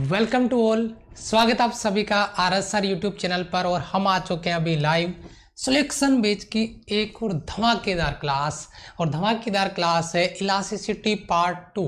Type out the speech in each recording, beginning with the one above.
Welcome to all. स्वागत आप सभी का आरएसआर यूट्यूब चैनल पर। और हम आ चुके हैं अभी लाइव सिलेक्शन बेच की एक और धमाकेदार क्लास। और धमाकेदार क्लास है इलास्टिसिटी पार्ट 2।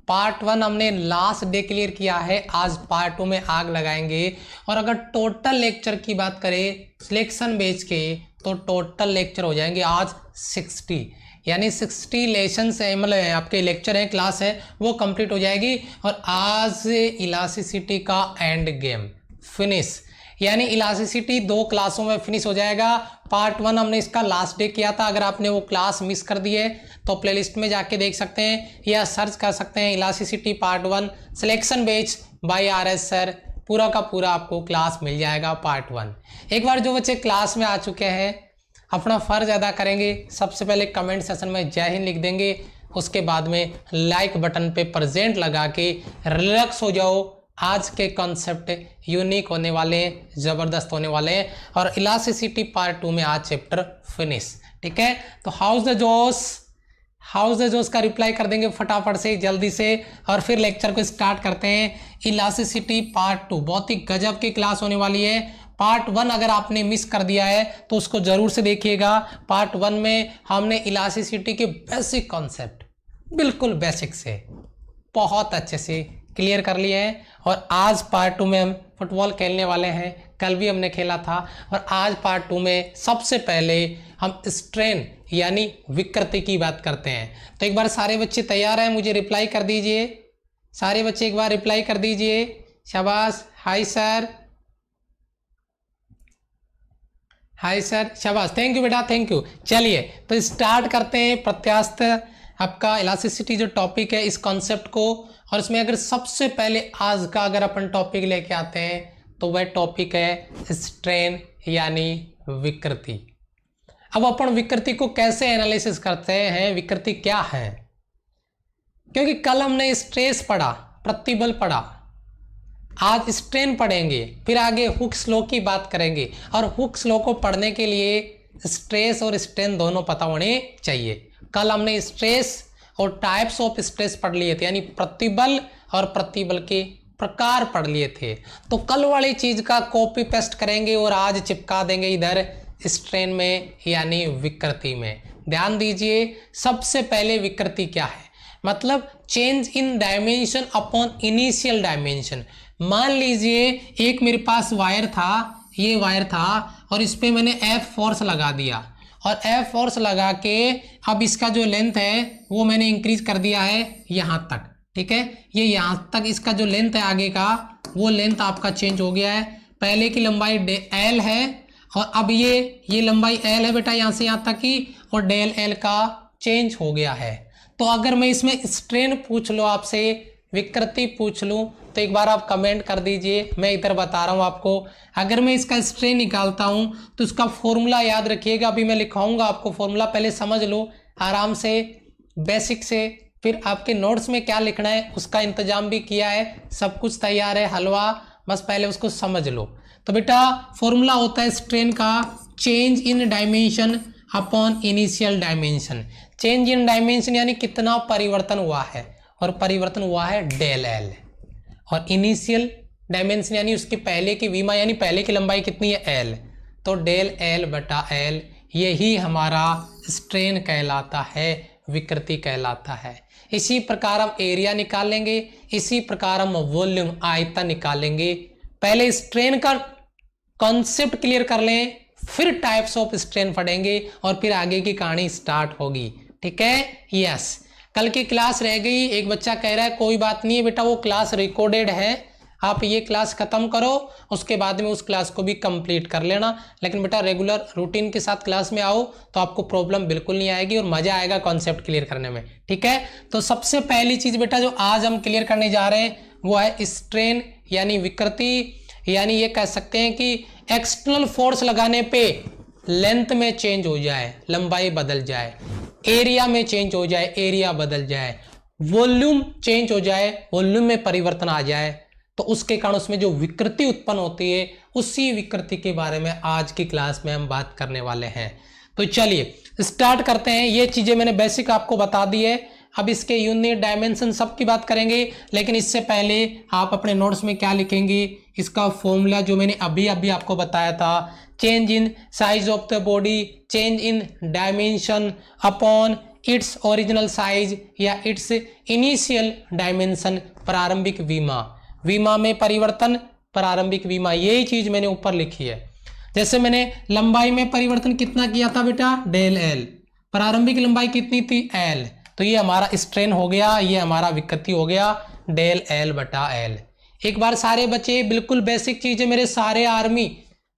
पार्ट 1 हमने लास्ट डे क्लियर किया है, आज पार्ट 2 में आग लगाएंगे। और अगर टोटल लेक्चर की बात करें सिलेक्शन बेच के तो टोटल लेक्चर हो जाएंगे आज 60, यानी 60 लेसन्स है, मतलब आपके लेक्चर है, क्लास है, वो कंप्लीट हो जाएगी। और आज इलास्टिसिटी का एंड गेम फिनिश, यानी इलास्टिसिटी 2 क्लासों में फिनिश हो जाएगा। पार्ट 1 हमने इसका लास्ट डे किया था। अगर आपने वो क्लास मिस कर दी है तो प्लेलिस्ट में जाके देख सकते हैं या सर्च कर सकते हैं इलास्टिसिटी पार्ट 1 सिलेक्शन बेच बाय आरएस सर। पूरा का पूरा आपको क्लास मिल जाएगा पार्ट 1। एक बार जो बच्चे क्लास में आ चुके हैं अपना फर्ज अदा करेंगे। सबसे पहले कमेंट सेक्शन में जय हिंद लिख देंगे, उसके बाद में लाइक बटन पे प्रेजेंट लगा के रिलैक्स हो जाओ। आज के कॉन्सेप्ट यूनिक होने वाले हैं, ज़बरदस्त होने वाले हैं। और इलास्टिसिटी पार्ट 2 में आज चैप्टर फिनिश, ठीक है। तो हाउस द जोश का रिप्लाई कर देंगे फटाफट से, जल्दी से। और फिर लेक्चर को स्टार्ट करते हैं। इलास्टिसिटी पार्ट 2 बहुत ही गजब की क्लास होने वाली है। पार्ट 1 अगर आपने मिस कर दिया है तो उसको जरूर से देखिएगा। पार्ट 1 में हमने इलास्टिसिटी के बेसिक कॉन्सेप्ट बिल्कुल बेसिक से बहुत अच्छे से क्लियर कर लिए हैं। और आज पार्ट 2 में हम फुटबॉल खेलने वाले हैं। कल भी हमने खेला था। और आज पार्ट 2 में सबसे पहले हम स्ट्रेन यानी विकृति की बात करते हैं। तो एक बार सारे बच्चे तैयार हैं, मुझे रिप्लाई कर दीजिए। सारे बच्चे एक बार रिप्लाई कर दीजिए। शाबाश, हाय सर, हाय सर, शाबाश, थैंक यू बेटा, थैंक यू। चलिए तो स्टार्ट करते हैं प्रत्यास्थ आपका इलास्टिसिटी जो टॉपिक है इस कॉन्सेप्ट को। और इसमें अगर सबसे पहले आज का अगर अपन टॉपिक लेके आते हैं तो वह टॉपिक है स्ट्रेन यानी विकृति। अब अपन विकृति को कैसे एनालिसिस करते हैं, विकृति क्या है, क्योंकि कल हमने स्ट्रेस पढ़ा, प्रतिबल पढ़ा, आज स्ट्रेन पढ़ेंगे, फिर आगे हुक्स लॉ की बात करेंगे। और हुक्स लॉ को पढ़ने के लिए स्ट्रेस और स्ट्रेन दोनों पता होने चाहिए। कल हमने स्ट्रेस और टाइप्स ऑफ स्ट्रेस पढ़ लिए थे, यानी प्रतिबल और प्रतिबल के प्रकार पढ़ लिए थे। तो कल वाली चीज का कॉपी पेस्ट करेंगे और आज चिपका देंगे इधर स्ट्रेन में यानी विकृति में। ध्यान दीजिए, सबसे पहले विकृति क्या है, मतलब change in dimension upon initial dimension. मान लीजिए एक मेरे पास वायर था, ये वायर था और इस पे मैंने F फोर्स लगा दिया। और F फोर्स लगा के अब इसका जो लेंथ है वो मैंने इंक्रीज कर दिया है यहाँ तक, ठीक है। ये यहाँ तक इसका जो लेंथ है आगे का वो लेंथ आपका चेंज हो गया है। पहले की लंबाई L है और अब ये लंबाई L है बेटा यहाँ से यहाँ तक की, और डेल L का चेंज हो गया है। तो अगर मैं इसमें स्ट्रेन पूछ लो आपसे, विकृति पूछ लूँ, तो एक बार आप कमेंट कर दीजिए। मैं इधर बता रहा हूँ आपको। अगर मैं इसका स्ट्रेन निकालता हूँ तो इसका फॉर्मूला याद रखिएगा, अभी मैं लिखाऊंगा आपको फॉर्मूला, पहले समझ लो आराम से बेसिक से। फिर आपके नोट्स में क्या लिखना है उसका इंतजाम भी किया है, सब कुछ तैयार है, हलवा, बस पहले उसको समझ लो। तो बेटा फॉर्मूला होता है स्ट्रेन का change in dimension upon initial dimension. Change in dimension यानी कितना परिवर्तन हुआ है, और परिवर्तन हुआ है डेल एल। और इनिशियल डायमेंशन यानी उसके पहले की वीमा यानी पहले की लंबाई कितनी है एल, तो डेल एल बटा एल, यही हमारा स्ट्रेन कहलाता है, विकृति कहलाता है। इसी प्रकार हम एरिया निकालेंगे, इसी प्रकार हम वॉल्यूम आयतन निकालेंगे। पहले स्ट्रेन का कॉन्सेप्ट क्लियर कर लें, फिर टाइप्स ऑफ स्ट्रेन पढ़ेंगे और फिर आगे की कहानी स्टार्ट होगी, ठीक है। यस, कल की क्लास रह गई। एक बच्चा कह रहा है कोई बात नहीं है बेटा, वो क्लास रिकॉर्डेड है, आप ये क्लास खत्म करो उसके बाद में उस क्लास को भी कंप्लीट कर लेना। लेकिन बेटा रेगुलर रूटीन के साथ क्लास में आओ तो आपको प्रॉब्लम बिल्कुल नहीं आएगी और मजा आएगा कॉन्सेप्ट क्लियर करने में, ठीक है। तो सबसे पहली चीज बेटा जो आज हम क्लियर करने जा रहे हैं वो है स्ट्रेन यानी विकृति। यानी ये कह सकते हैं कि एक्सटर्नल फोर्स लगाने पे लेंथ में चेंज हो जाए, लंबाई बदल जाए, एरिया में चेंज हो जाए, एरिया बदल जाए, वॉल्यूम चेंज हो जाए, वॉल्यूम में परिवर्तन आ जाए, तो उसके कारण उसमें जो विकृति उत्पन्न होती है उसी विकृति के बारे में आज की क्लास में हम बात करने वाले हैं। तो चलिए स्टार्ट करते हैं। ये चीजें मैंने बेसिक आपको बता दी है। अब इसके यूनिट, डायमेंशन सब की बात करेंगे, लेकिन इससे पहले आप अपने नोट्स में क्या लिखेंगे, इसका फॉर्मूला जो मैंने अभी अभी आपको बताया था, change in size of the body, change in dimension upon its original size या इट्स इनिशियल डायमेंशन, प्रारंभिक विमा, विमा में परिवर्तन, प्रारंभिक विमा, यही चीज मैंने ऊपर लिखी है। जैसे मैंने लंबाई में परिवर्तन कितना किया था बेटा, डेल एल, प्रारंभिक लंबाई कितनी थी, एल, तो ये हमारा स्ट्रेन हो गया, ये हमारा विकृति हो गया डेल एल बटा एल। एक बार सारे बच्चे, बिल्कुल बेसिक चीज है मेरे सारे आर्मी,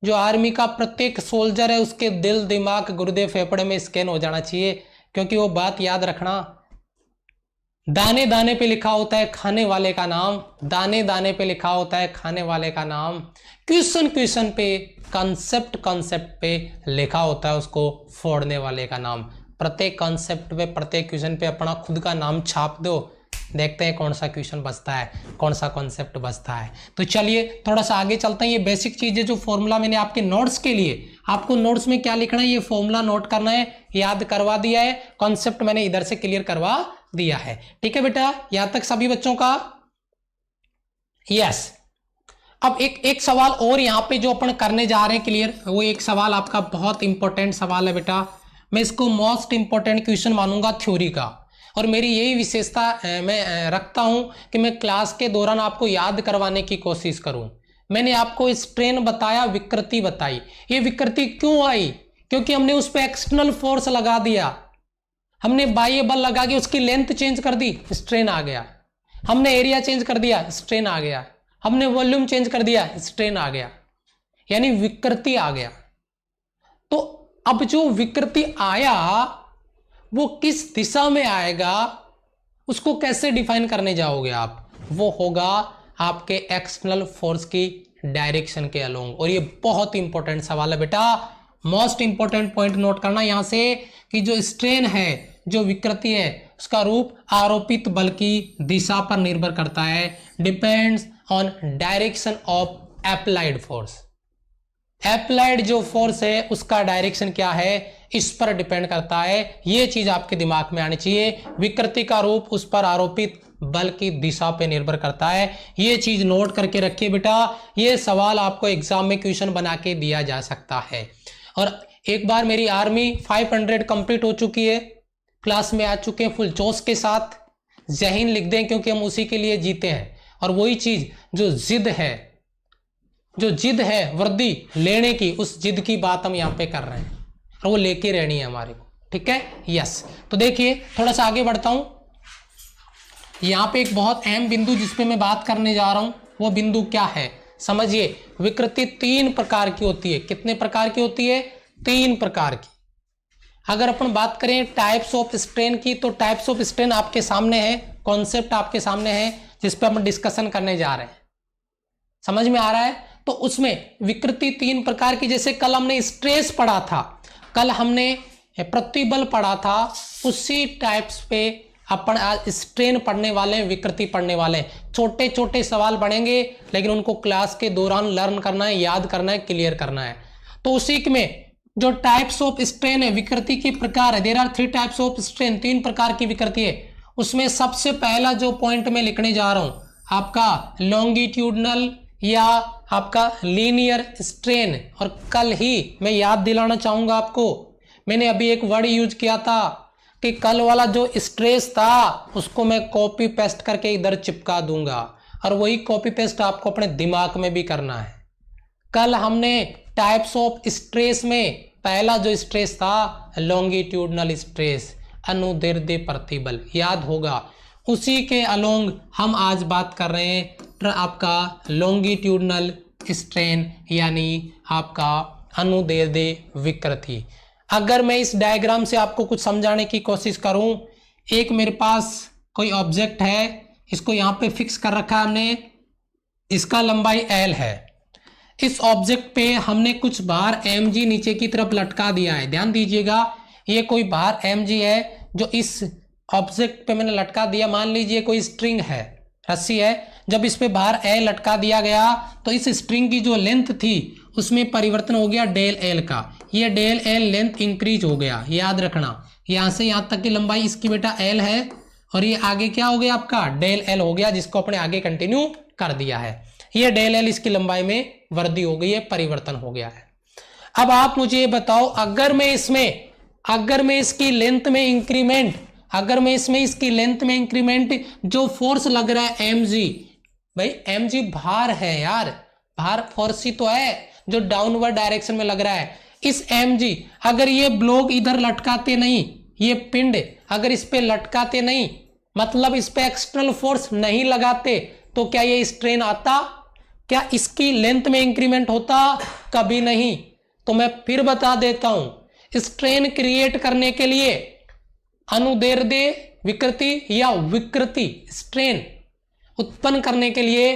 जो आर्मी का प्रत्येक सोल्जर है उसके दिल, दिमाग, गुर्दे, फेफड़े में स्कैन हो जाना चाहिए, क्योंकि वो बात याद रखना, दाने दाने पे लिखा होता है खाने वाले का नाम, दाने दाने पे लिखा होता है खाने वाले का नाम, क्वेश्चन क्वेश्चन पे, कॉन्सेप्ट कॉन्सेप्ट पे लिखा होता है उसको फोड़ने वाले का नाम। प्रत्येक कॉन्सेप्ट पे, प्रत्येक क्वेश्चन पे अपना खुद का नाम छाप दो, देखते हैं कौन सा क्वेश्चन बचता है, कौन सा कॉन्सेप्ट बचता है। तो चलिए थोड़ा सा आगे चलते हैं। ये बेसिक चीज़ है जो फॉर्मूला मैंने आपके नोट्स के लिए, आपको नोट्स में क्या लिखना है, ये फॉर्मूला नोट करना है, याद करवा दिया है, कॉन्सेप्ट मैंने इधर से क्लियर करवा दिया है। ठीक है बेटा, यहां तक सभी बच्चों का यस। अब एक सवाल और यहां पे जो अपन करने जा रहे हैं क्लियर, वो एक सवाल आपका बहुत इंपॉर्टेंट सवाल है बेटा, मैं इसको मोस्ट इंपॉर्टेंट क्वेश्चन मानूंगा थ्योरी का, और मेरी यही विशेषता मैं रखता हूं कि मैं क्लास के दौरान आपको याद करवाने की कोशिश करूं। मैंने आपको स्ट्रेन बताया, विकृति बताई, ये विकृति क्यों आई, क्योंकि हमने उस पर एक्सटर्नल फोर्स लगा दिया, हमने बाह्य बल लगा के उसकी लेंथ चेंज कर दी, स्ट्रेन आ गया, हमने एरिया चेंज कर दिया, स्ट्रेन आ गया, हमने वॉल्यूम चेंज कर दिया, स्ट्रेन आ गया, यानी विकृति आ गया। तो अब जो विकृति आया वो किस दिशा में आएगा, उसको कैसे डिफाइन करने जाओगे आप, वो होगा आपके एक्सटर्नल फोर्स की डायरेक्शन के अलोंग। और ये बहुत इंपॉर्टेंट सवाल है बेटा, मोस्ट इंपॉर्टेंट पॉइंट नोट करना यहां से कि जो स्ट्रेन है, जो विकृति है, उसका रूप आरोपित बल की दिशा पर निर्भर करता है, depends on direction of applied force. Applied जो फोर्स है उसका डायरेक्शन क्या है, इस पर डिपेंड करता है, ये चीज आपके दिमाग में आनी चाहिए। विकृति का रूप उस पर आरोपित बल की दिशा पे निर्भर करता है, ये चीज नोट करके रखिए बेटा, ये सवाल आपको एग्जाम में क्वेश्चन बना के दिया जा सकता है। और एक बार मेरी आर्मी 500 कंप्लीट हो चुकी है, क्लास में आ चुके हैं फुल जोश के साथ, जहीन लिख दें क्योंकि हम उसी के लिए जीते हैं। और वही चीज जो जिद है, जो जिद है वर्दी लेने की, उस जिद की बात हम यहाँ पे कर रहे हैं, और वो लेके रहनी है हमारे को। ठीक है, यस। तो देखिए थोड़ा सा आगे बढ़ता हूं, यहाँ पे एक बहुत अहम बिंदु जिस पे मैं बात करने जा रहा हूं, वो बिंदु क्या है समझिए। विकृति 3 प्रकार की होती है, कितने प्रकार की होती है, 3 प्रकार की। अगर अपन बात करें टाइप्स ऑफ स्ट्रेन की, तो टाइप्स ऑफ स्ट्रेन आपके सामने है, कॉन्सेप्ट आपके सामने है, जिस पे अपन डिस्कशन करने जा रहे हैं, समझ में आ रहा है। तो उसमें विकृति 3 प्रकार की, जैसे कल हमने स्ट्रेस पढ़ा था, कल हमने प्रतिबल पढ़ा था, उसी टाइप्स पे अपन आज स्ट्रेन पढ़ने वाले हैं, विकृति पढ़ने वाले हैं। छोटे छोटे सवाल बनेंगे, लेकिन उनको क्लास के दौरान लर्न करना है, याद करना है, क्लियर करना है। तो उसी में जो टाइप्स ऑफ स्ट्रेन है, विकृति के प्रकार है, there are 3 types of strain, 3 प्रकार की विकृति है। उसमें सबसे पहला जो पॉइंट मैं लिखने जा रहा हूं आपका लॉन्गिट्यूडनल या आपका लीनियर स्ट्रेन। और कल ही मैं याद दिलाना चाहूंगा आपको, मैंने अभी एक वर्ड यूज किया था कि कल वाला जो स्ट्रेस था उसको मैं कॉपी पेस्ट करके इधर चिपका दूंगा, और वही कॉपी पेस्ट आपको अपने दिमाग में भी करना है। कल हमने टाइप्स ऑफ स्ट्रेस में पहला जो स्ट्रेस था लॉन्गिट्यूडनल स्ट्रेस, अनुदैर्ध्य प्रतिबल, याद होगा। उसी के अलोंग हम आज बात कर रहे हैं आपका लॉन्गिट्यूडनल स्ट्रेन, यानी आपका अनुदैर्ध्य विकृति। अगर मैं इस डायग्राम से आपको कुछ समझाने की कोशिश करूं, एक मेरे पास कोई ऑब्जेक्ट है, इसको यहाँ पे फिक्स कर रखा है हमने, इसका लंबाई L है। इस ऑब्जेक्ट पे हमने कुछ भार mg नीचे की तरफ लटका दिया है, ध्यान दीजिएगा, ये कोई भार mg है जो इस ऑब्जेक्ट पे मैंने लटका दिया। मान लीजिए कोई स्ट्रिंग है, रस्सी है, जब इस पे भार L लटका दिया गया तो इस स्ट्रिंग की जो लेंथ थी उसमें परिवर्तन हो गया डेल L का, ये डेल L लेंथ इंक्रीज हो गया, याद रखना। यहाँ से यहाँ तक की लंबाई इसकी बेटा L है, और ये आगे क्या हो गया आपका डेल एल हो गया, जिसको अपने आगे कंटिन्यू कर दिया है। ये डेल एल इसकी लंबाई में वृद्धि हो गई है, परिवर्तन हो गया है। अब आप मुझे ये बताओ, अगर मैं इसकी लेंथ में इंक्रीमेंट, जो फोर्स लग रहा है mg, भाई mg भार है यार, भार फोर्स ही तो है जो डाउनवर्ड डायरेक्शन में लग रहा है। इस mg अगर ये ब्लॉक इधर लटकाते नहीं, ये पिंड अगर इस पे लटकाते नहीं, मतलब इस पे एक्सटर्नल फोर्स नहीं लगाते, तो क्या ये स्ट्रेन आता? क्या इसकी लेंथ में इंक्रीमेंट होता? कभी नहीं। तो मैं फिर बता देता हूं, स्ट्रेन क्रिएट करने के लिए अनुदैर्ध्य विकृति या विकृति स्ट्रेन उत्पन्न करने के लिए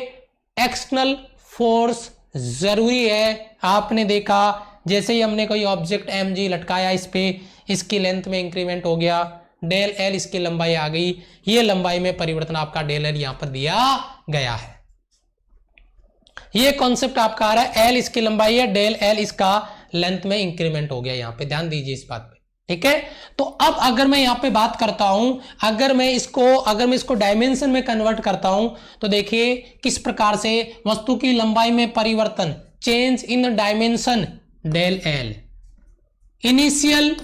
एक्सटर्नल फोर्स जरूरी है। आपने देखा जैसे ही हमने कोई ऑब्जेक्ट mg लटकाया, इस पे इसकी लेंथ में इंक्रीमेंट हो गया, डेल एल इसकी लंबाई आ गई, ये लंबाई में परिवर्तन आपका डेल एल यहां पर दिया गया है। ये कॉन्सेप्ट आपका आ रहा है, एल इसकी लंबाई है, डेल एल इसका लेंथ में इंक्रीमेंट हो गया, यहां पे ध्यान दीजिए इस बात पे, ठीक है। तो अब अगर मैं यहां पे बात करता हूं, अगर मैं इसको डायमेंशन में कन्वर्ट करता हूं, तो देखिए किस प्रकार से वस्तु की लंबाई में परिवर्तन, change in dimension del L, initial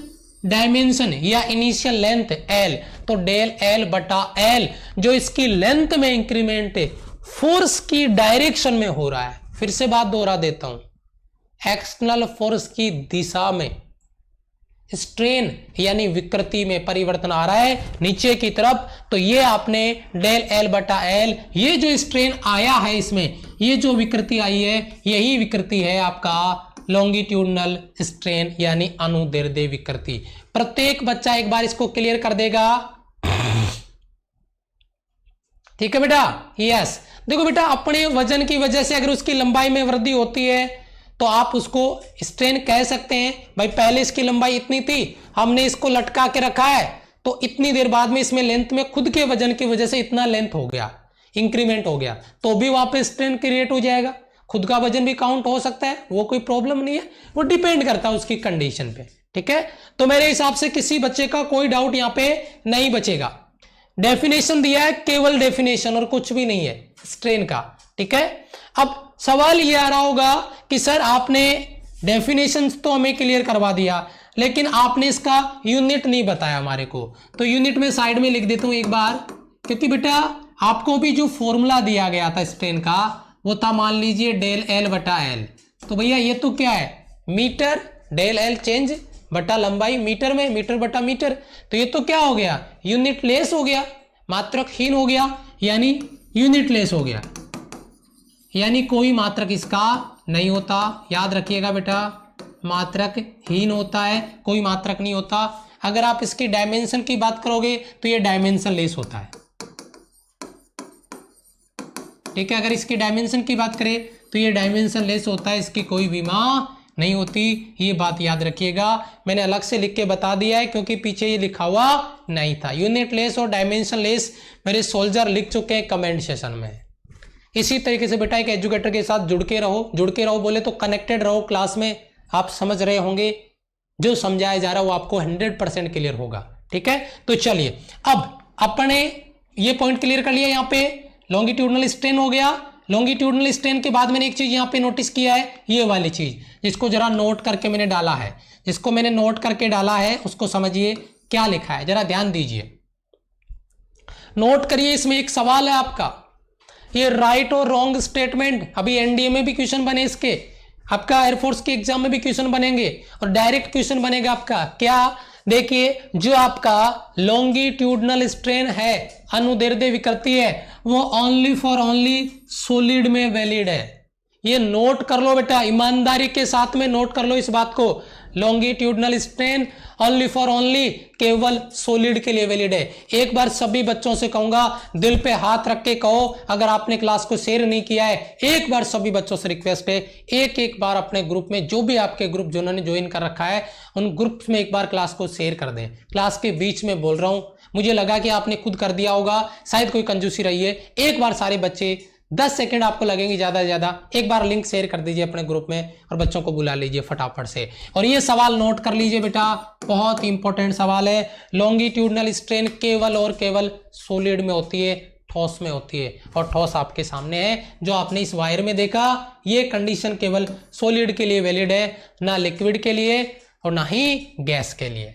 dimension या इनिशियल लेंथ एल, तो डेल एल बटा एल जो इसकी लेंथ में इंक्रीमेंट है, फोर्स की डायरेक्शन में हो रहा है। फिर से बात दोहरा देता हूं, एक्सटर्नल फोर्स की दिशा में स्ट्रेन यानी विकृति में परिवर्तन आ रहा है नीचे की तरफ, तो ये आपने डेल एल बटा एल, ये जो स्ट्रेन आया है इसमें, ये जो विकृति आई है, यही विकृति है आपका लॉन्गिट्यूडनल स्ट्रेन यानी अनुदैर्ध्य विकृति। प्रत्येक बच्चा एक बार इसको क्लियर कर देगा, ठीक है बेटा? यस। देखो बेटा, अपने वजन की वजह से अगर उसकी लंबाई में वृद्धि होती है तो आप उसको स्ट्रेन कह सकते हैं। भाई पहले इसकी लंबाई इतनी थी, हमने इसको लटका के रखा है, तो इतनी देर बाद में इसमें लेंथ में खुद के वजन की वजह से इतना लेंथ हो गया, इंक्रीमेंट हो गया, तो भी वहां पे स्ट्रेन क्रिएट हो जाएगा। खुद का वजन भी काउंट हो सकता है, वो कोई प्रॉब्लम नहीं है, वो डिपेंड करता है उसकी कंडीशन पे, ठीक है। तो मेरे हिसाब से किसी बच्चे का कोई डाउट यहां पे नहीं बचेगा। डेफिनेशन दिया है, केवल डेफिनेशन और कुछ भी नहीं है स्ट्रेन का, ठीक है। अब सवाल ये आ रहा होगा कि सर आपने डेफिनेशन तो हमें क्लियर करवा दिया, लेकिन आपने इसका यूनिट नहीं बताया हमारे को। तो यूनिट में साइड में लिख देता हूं एक बार, क्योंकि बेटा आपको भी जो फॉर्मूला दिया गया था स्ट्रेन का, वो था मान लीजिए डेल एल बटा एल। तो भैया ये तो क्या है, मीटर, डेल एल चेंज बटा लंबाई मीटर में, मीटर बटा मीटर, तो ये तो क्या हो गया, यूनिट लेस हो गया, मात्रकहीन हो गया, यानी यूनिट लेस हो गया, यानी कोई मात्रक इसका नहीं होता। याद रखिएगा बेटा, मात्रकहीन होता है, कोई मात्रक नहीं होता। अगर आप इसकी डायमेंशन की बात करोगे तो ये डायमेंशन लेस होता है, ठीक है। अगर इसकी डायमेंशन की बात करें तो ये डायमेंशन लेस होता है, इसकी कोई बीमा नहीं होती, ये बात याद रखिएगा। मैंने अलग से लिख के बता दिया है क्योंकि पीछे ये लिखा हुआ नहीं था। यूनिट लेस और डायमेंशन लेस मेरे सोल्जर लिख चुके हैं कमेंट सेशन में। इसी तरीके से बेटा एक एजुकेटर के साथ जुड़ के रहो बोले तो कनेक्टेड रहो क्लास में। आप समझ रहे होंगे, जो समझाया जा रहा है वो आपको 100% क्लियर होगा, ठीक है। तो चलिए अब अपने ये पॉइंट क्लियर कर लिया। यहाँ पे लॉन्गिट्यूडनल स्ट्रेन हो गया। लॉन्गिट्यूडनल स्ट्रेन के बाद मैंने एक चीज यहाँ पे नोटिस किया है, ये वाली चीज जिसको जरा नोट करके मैंने डाला है, जिसको मैंने नोट करके डाला है उसको समझिए क्या लिखा है, जरा ध्यान दीजिए, नोट करिए। इसमें एक सवाल है आपका, ये राइट और रॉन्ग स्टेटमेंट, अभी एनडीए में भी क्वेश्चन बने इसके, आपका एयरफोर्स के एग्जाम में भी क्वेश्चन बनेंगे और डायरेक्ट क्वेश्चन बनेगा आपका। क्या, देखिए जो आपका लॉन्गिट्यूडनल स्ट्रेन है, अनुदैर्ध्य विकृति है, वो ओनली फॉर ओनली सॉलिड में वैलिड है। ये नोट कर लो बेटा, ईमानदारी के साथ में नोट कर लो इस बात को। Longitudinal strain only for only केवल सॉलिड के लिए वैलिड है। एक बार सभी बच्चों से कहूंगा, दिल पे हाथ रख के कहो, अगर आपने क्लास को शेयर नहीं किया है, एक बार सभी बच्चों से रिक्वेस्ट है, एक बार अपने ग्रुप में, जो भी आपके ग्रुप जिन्होंने ज्वाइन कर रखा है उन ग्रुप में एक बार क्लास को शेयर कर दें। क्लास के बीच में बोल रहा हूं, मुझे लगा कि आपने खुद कर दिया होगा, शायद कोई कंजूसी रही है। एक बार सारे बच्चे 10 सेकंड आपको लगेंगे ज़्यादा से ज़्यादा। एक बार लिंक शेयर कर दीजिए अपने ग्रुप में और बच्चों को बुला लीजिए फटाफट से। और ये सवाल नोट कर लीजिए बेटा, बहुत इंपॉर्टेंट सवाल है। लॉन्गिट्यूडनल स्ट्रेन केवल और केवल सॉलिड में होती है, ठोस में होती है। और ठोस आपके सामने है जो आपने इस वायर में देखा। ये कंडीशन केवल सॉलिड के लिए वैलिड है, ना लिक्विड के लिए और ना ही गैस के लिए।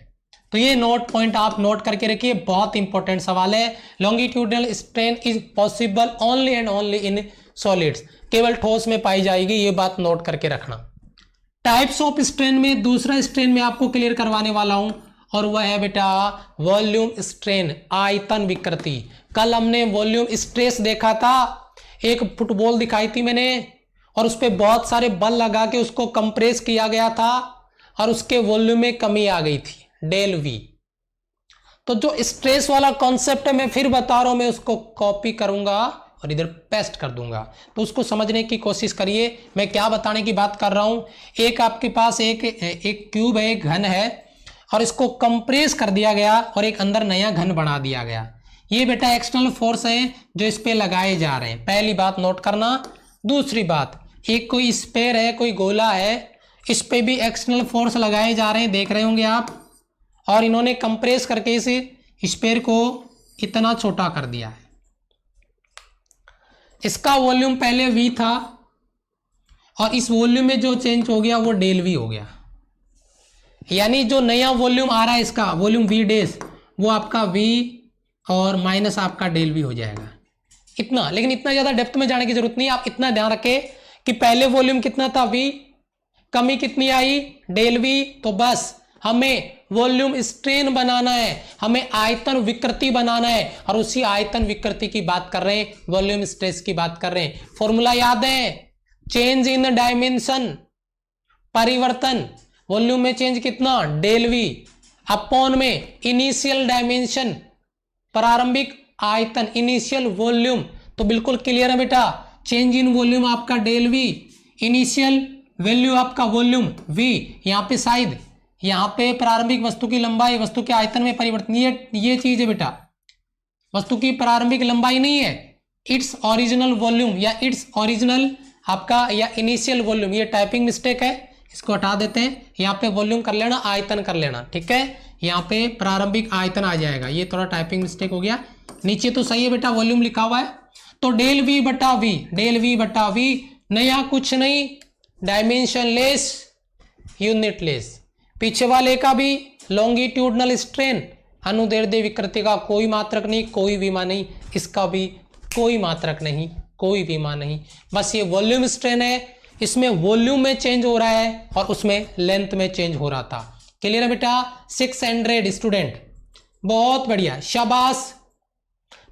तो ये नोट पॉइंट आप नोट करके रखिए, बहुत इंपॉर्टेंट सवाल है। Longitudinal strain is possible only and only in solids, केवल ठोस में पाई जाएगी, ये बात नोट करके रखना। टाइप्स ऑफ स्ट्रेन में दूसरा स्ट्रेन में आपको क्लियर करवाने वाला हूं और वह है बेटा वॉल्यूम स्ट्रेन, आयतन विकृति। कल हमने वॉल्यूम स्ट्रेस देखा था, एक फुटबॉल दिखाई थी मैंने और उस पर बहुत सारे बल लगा के उसको कंप्रेस किया गया था और उसके वॉल्यूम में कमी आ गई थी, डेल वी। तो जो स्ट्रेस वाला कॉन्सेप्ट है मैं फिर बता रहा हूं, मैं उसको कॉपी करूंगा और इधर पेस्ट कर दूंगा, तो उसको समझने की कोशिश करिए मैं क्या बताने की बात कर रहा हूं। एक आपके पास एक क्यूब है, एक घन है और इसको कंप्रेस कर दिया गया और एक अंदर नया घन बना दिया गया। ये बेटा एक्सटर्नल फोर्स है जो इस पे लगाए जा रहे हैं, पहली बात नोट करना। दूसरी बात, एक कोई स्फीयर है, कोई गोला है, इस पे भी एक्सटर्नल फोर्स लगाए जा रहे हैं, देख रहे होंगे आप। और इन्होंने कंप्रेस करके इस स्फीयर को इतना छोटा कर दिया है। इसका वॉल्यूम पहले V था और इस वॉल्यूम में जो चेंज हो गया वो डेल V हो गया। यानी जो नया वॉल्यूम आ रहा है इसका वॉल्यूम V डैश, वो आपका V और माइनस आपका डेल V हो जाएगा। इतना, लेकिन इतना ज्यादा डेप्थ में जाने की जरूरत नहीं है। आप इतना ध्यान रखें कि पहले वॉल्यूम कितना था V, कमी कितनी आई डेल V। तो बस हमें वॉल्यूम स्ट्रेन बनाना है, हमें आयतन विकृति बनाना है और उसी आयतन विकृति की बात कर रहे हैं, वॉल्यूम स्ट्रेस की बात कर रहे हैं। फॉर्मूला याद है, चेंज इन डायमेंशन, परिवर्तन, वॉल्यूम में चेंज कितना डेल वी अपॉन में इनिशियल डायमेंशन, प्रारंभिक आयतन, इनिशियल वॉल्यूम। तो बिल्कुल क्लियर है बेटा, चेंज इन वॉल्यूम आपका डेल वी, इनिशियल वैल्यू आपका वॉल्यूम वी, यहाँ पे शायद यहाँ पे प्रारंभिक वस्तु की लंबाई, वस्तु के आयतन में परिवर्तन, ये चीज है बेटा। वस्तु की प्रारंभिक लंबाई नहीं है, इट्स ओरिजिनल वॉल्यूम या इट्स ओरिजिनल आपका या इनिशियल वॉल्यूम। ये टाइपिंग मिस्टेक है, इसको हटा देते हैं। यहाँ पे वॉल्यूम कर लेना, आयतन कर लेना, ठीक है। यहाँ पे प्रारंभिक आयतन आ जाएगा, ये थोड़ा टाइपिंग मिस्टेक हो गया। नीचे तो सही है बेटा, वॉल्यूम लिखा हुआ है। तो डेल वी बटा वी, डेल वी बटा वी, नया कुछ नहीं, डायमेंशन लेस, यूनिट लेस। पीछे वाले का भी लॉन्गिट्यूडनल स्ट्रेन, अनुदैर्ध्य विकृति का कोई मात्रक नहीं, कोई विमा नहीं, इसका भी कोई मात्रक नहीं, कोई विमा नहीं, बस ये वॉल्यूम स्ट्रेन है। इसमें वॉल्यूम में चेंज हो रहा है और उसमें लेंथ में चेंज हो रहा था। क्लियर है बेटा? 600 स्टूडेंट, बहुत बढ़िया, शाबाश,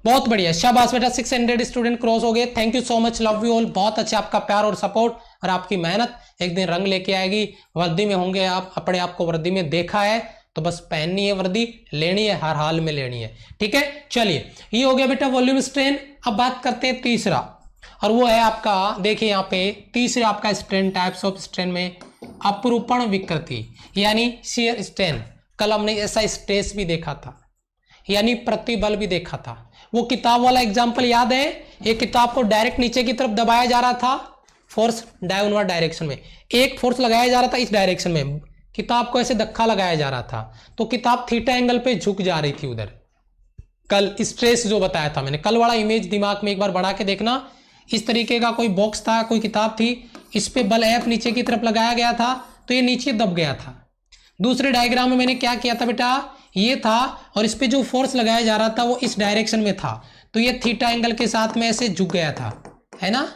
बहुत बढ़िया, शाबाश बेटा। 600 स्टूडेंट क्रॉस हो गए। Thank you so much, love you all. बहुत अच्छा आपका प्यार और सपोर्ट और आपकी मेहनत एक दिन रंग लेके आएगी। वर्दी में होंगे आप, अपने आप को वर्दी में देखा है तो बस पहननी है वर्दी, लेनी है, हर हाल में लेनी है, ठीक है। चलिए, ये हो गया बेटा वॉल्यूम स्ट्रेन। अब बात करते हैं तीसरा, और वो है आपका, देखिए यहाँ पे तीसरे आपका स्ट्रेन, टाइप्स ऑफ स्ट्रेन में अपरूपण विकृति यानी शियर स्ट्रेन। कल हमने ऐसा स्ट्रेस भी देखा था, यानी प्रतिबल भी देखा था। वो किताब वाला एग्जाम्पल याद है? एक किताब को डायरेक्ट नीचे की तरफ दबाया जा रहा था, फोर्स डाउनवर्ड डायरेक्शन में, एक फोर्स लगाया जा रहा था इस डायरेक्शन में, किताब को ऐसे धक्का लगाया जा रहा था, तो किताब थीटा एंगल पे झुक जा रही थी उधर। कल स्ट्रेस जो बताया था मैंने, कल वाला इमेज दिमाग में एक बार बढ़ा के देखना। इस तरीके का कोई बॉक्स था, कोई किताब थी, इस पे बल F नीचे की तरफ लगाया गया था तो ये नीचे दब गया था। दूसरे डायग्राम में मैंने क्या किया था बेटा, ये था और इस पे जो फोर्स लगाया जा रहा था वो इस डायरेक्शन में था, तो ये थीटा एंगल के साथ में ऐसे झुक गया था, है ना।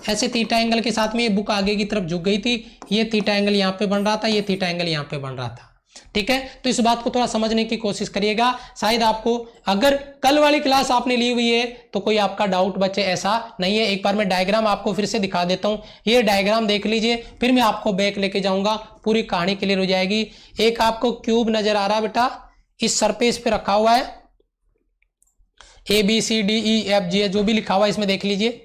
ऐसे थीटा एंगल के साथ में ये बुक आगे की तरफ झुक गई थी, ये थीटा एंगल यहाँ पे बन रहा था, ये थीटा एंगल यहाँ पे बन रहा था, ठीक है। तो इस बात को थोड़ा समझने की कोशिश करिएगा, शायद आपको, अगर कल वाली क्लास आपने ली हुई है तो कोई आपका डाउट बचे, ऐसा नहीं है। एक बार मैं डायग्राम आपको फिर से दिखा देता हूं, ये डायग्राम देख लीजिए, फिर मैं आपको बैक लेके जाऊंगा, पूरी कहानी क्लियर हो जाएगी। एक आपको क्यूब नजर आ रहा है बेटा, इस सरफेस पे रखा हुआ है, ABCDEFG जो भी लिखा हुआ है इसमें देख लीजिए।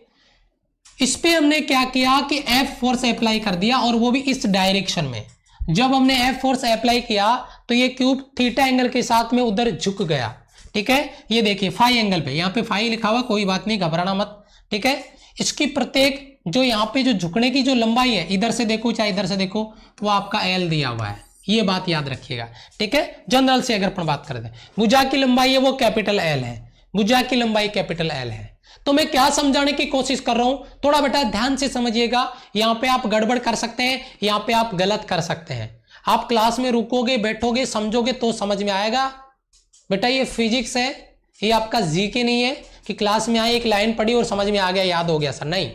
इस पे हमने क्या किया कि F फोर्स अप्लाई कर दिया, और वो भी इस डायरेक्शन में। जब हमने F फोर्स अप्लाई किया तो ये क्यूब थीटा एंगल के साथ में उधर झुक गया, ठीक है। ये देखिए फाई एंगल पे, यहाँ पे फाई लिखा हुआ, कोई बात नहीं, घबराना मत, ठीक है। इसकी प्रत्येक जो यहाँ पे जो झुकने की जो लंबाई है, इधर से देखो चाहे इधर से देखो, वो आपका एल दिया हुआ है, ये बात याद रखिएगा, ठीक है। जनरल से अगर अपन बात करते हैं, भुजा की लंबाई है वो कैपिटल एल है, भुजा की लंबाई कैपिटल एल है। तो मैं क्या समझाने की कोशिश कर रहा हूं, थोड़ा बेटा ध्यान से समझिएगा। यहां पे आप गड़बड़ कर सकते हैं, यहां पे आप गलत कर सकते हैं। आप क्लास में रुकोगे, बैठोगे, समझोगे तो समझ में आएगा। बेटा ये फिजिक्स है, ये आपका जीके नहीं है कि क्लास में आए एक लाइन पढ़ी और समझ में आ गया, याद हो गया सर, नहीं।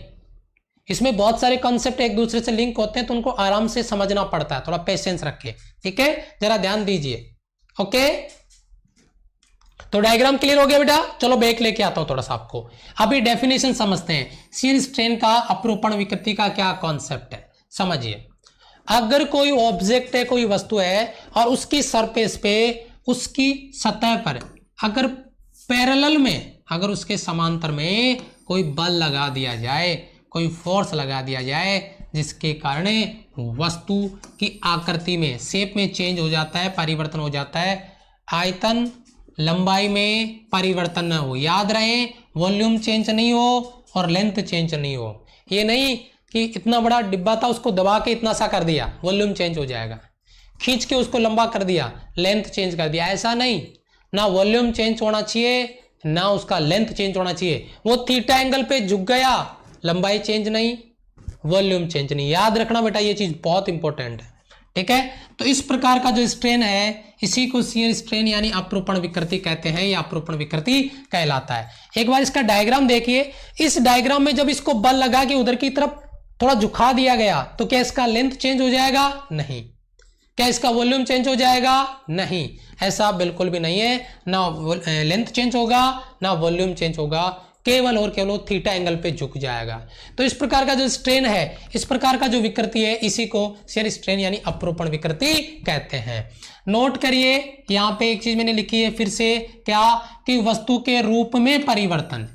इसमें बहुत सारे कॉन्सेप्ट एक दूसरे से लिंक होते हैं, तो उनको आराम से समझना पड़ता है, थोड़ा पेशेंस रखिए, ठीक है, जरा ध्यान दीजिए। ओके, तो डायग्राम क्लियर हो गया बेटा। चलो बैक लेके आता हूं थोड़ा सा आपको। अभी डेफिनेशन समझते हैं, शियर स्ट्रेन का अपरूपण विकृति का क्या कॉन्सेप्ट है, समझिए। अगर कोई ऑब्जेक्ट है, कोई वस्तु है, और उसकी सरफेस पे, उसकी सतह पर अगर पैरेलल में, अगर उसके समांतर में कोई बल लगा दिया जाए, कोई फोर्स लगा दिया जाए, जिसके कारण वस्तु की आकृति में, शेप में चेंज हो जाता है, परिवर्तन हो जाता है, आयतन लंबाई में परिवर्तन न हो, याद रहे, वॉल्यूम चेंज नहीं हो और लेंथ चेंज नहीं हो। ये नहीं कि इतना बड़ा डिब्बा था, उसको दबा के इतना सा कर दिया, वॉल्यूम चेंज हो जाएगा, खींच के उसको लंबा कर दिया, लेंथ चेंज कर दिया, ऐसा नहीं। ना वॉल्यूम चेंज होना चाहिए, ना उसका लेंथ चेंज होना चाहिए। वो थीटा एंगल पे झुक गया, लंबाई चेंज नहीं, वॉल्यूम चेंज नहीं, याद रखना बेटा, ये चीज बहुत इंपॉर्टेंट है, ठीक है। तो इस प्रकार का जो स्ट्रेन है, इसी को शियर स्ट्रेन यानी अपरूपण विकृति कहते हैं, या अपरूपण विकृति कहलाता है। एक बार इसका डायग्राम देखिए। इस डायग्राम में जब इसको बल लगा के उधर की तरफ थोड़ा झुका दिया गया, तो क्या इसका लेंथ चेंज हो जाएगा? नहीं। क्या इसका वॉल्यूम चेंज हो जाएगा? नहीं, ऐसा बिल्कुल भी नहीं है। ना लेंथ चेंज होगा, ना वॉल्यूम चेंज होगा, केवल और केवल थीटा एंगल पे झुक जाएगा। तो इस प्रकार का जो स्ट्रेन है, इस प्रकार का जो विकृति है, इसी को शियर स्ट्रेन यानी अपरूपण विकृति कहते हैं। नोट करिए, यहां पे एक चीज मैंने लिखी है फिर से, क्या कि वस्तु के रूप में परिवर्तन,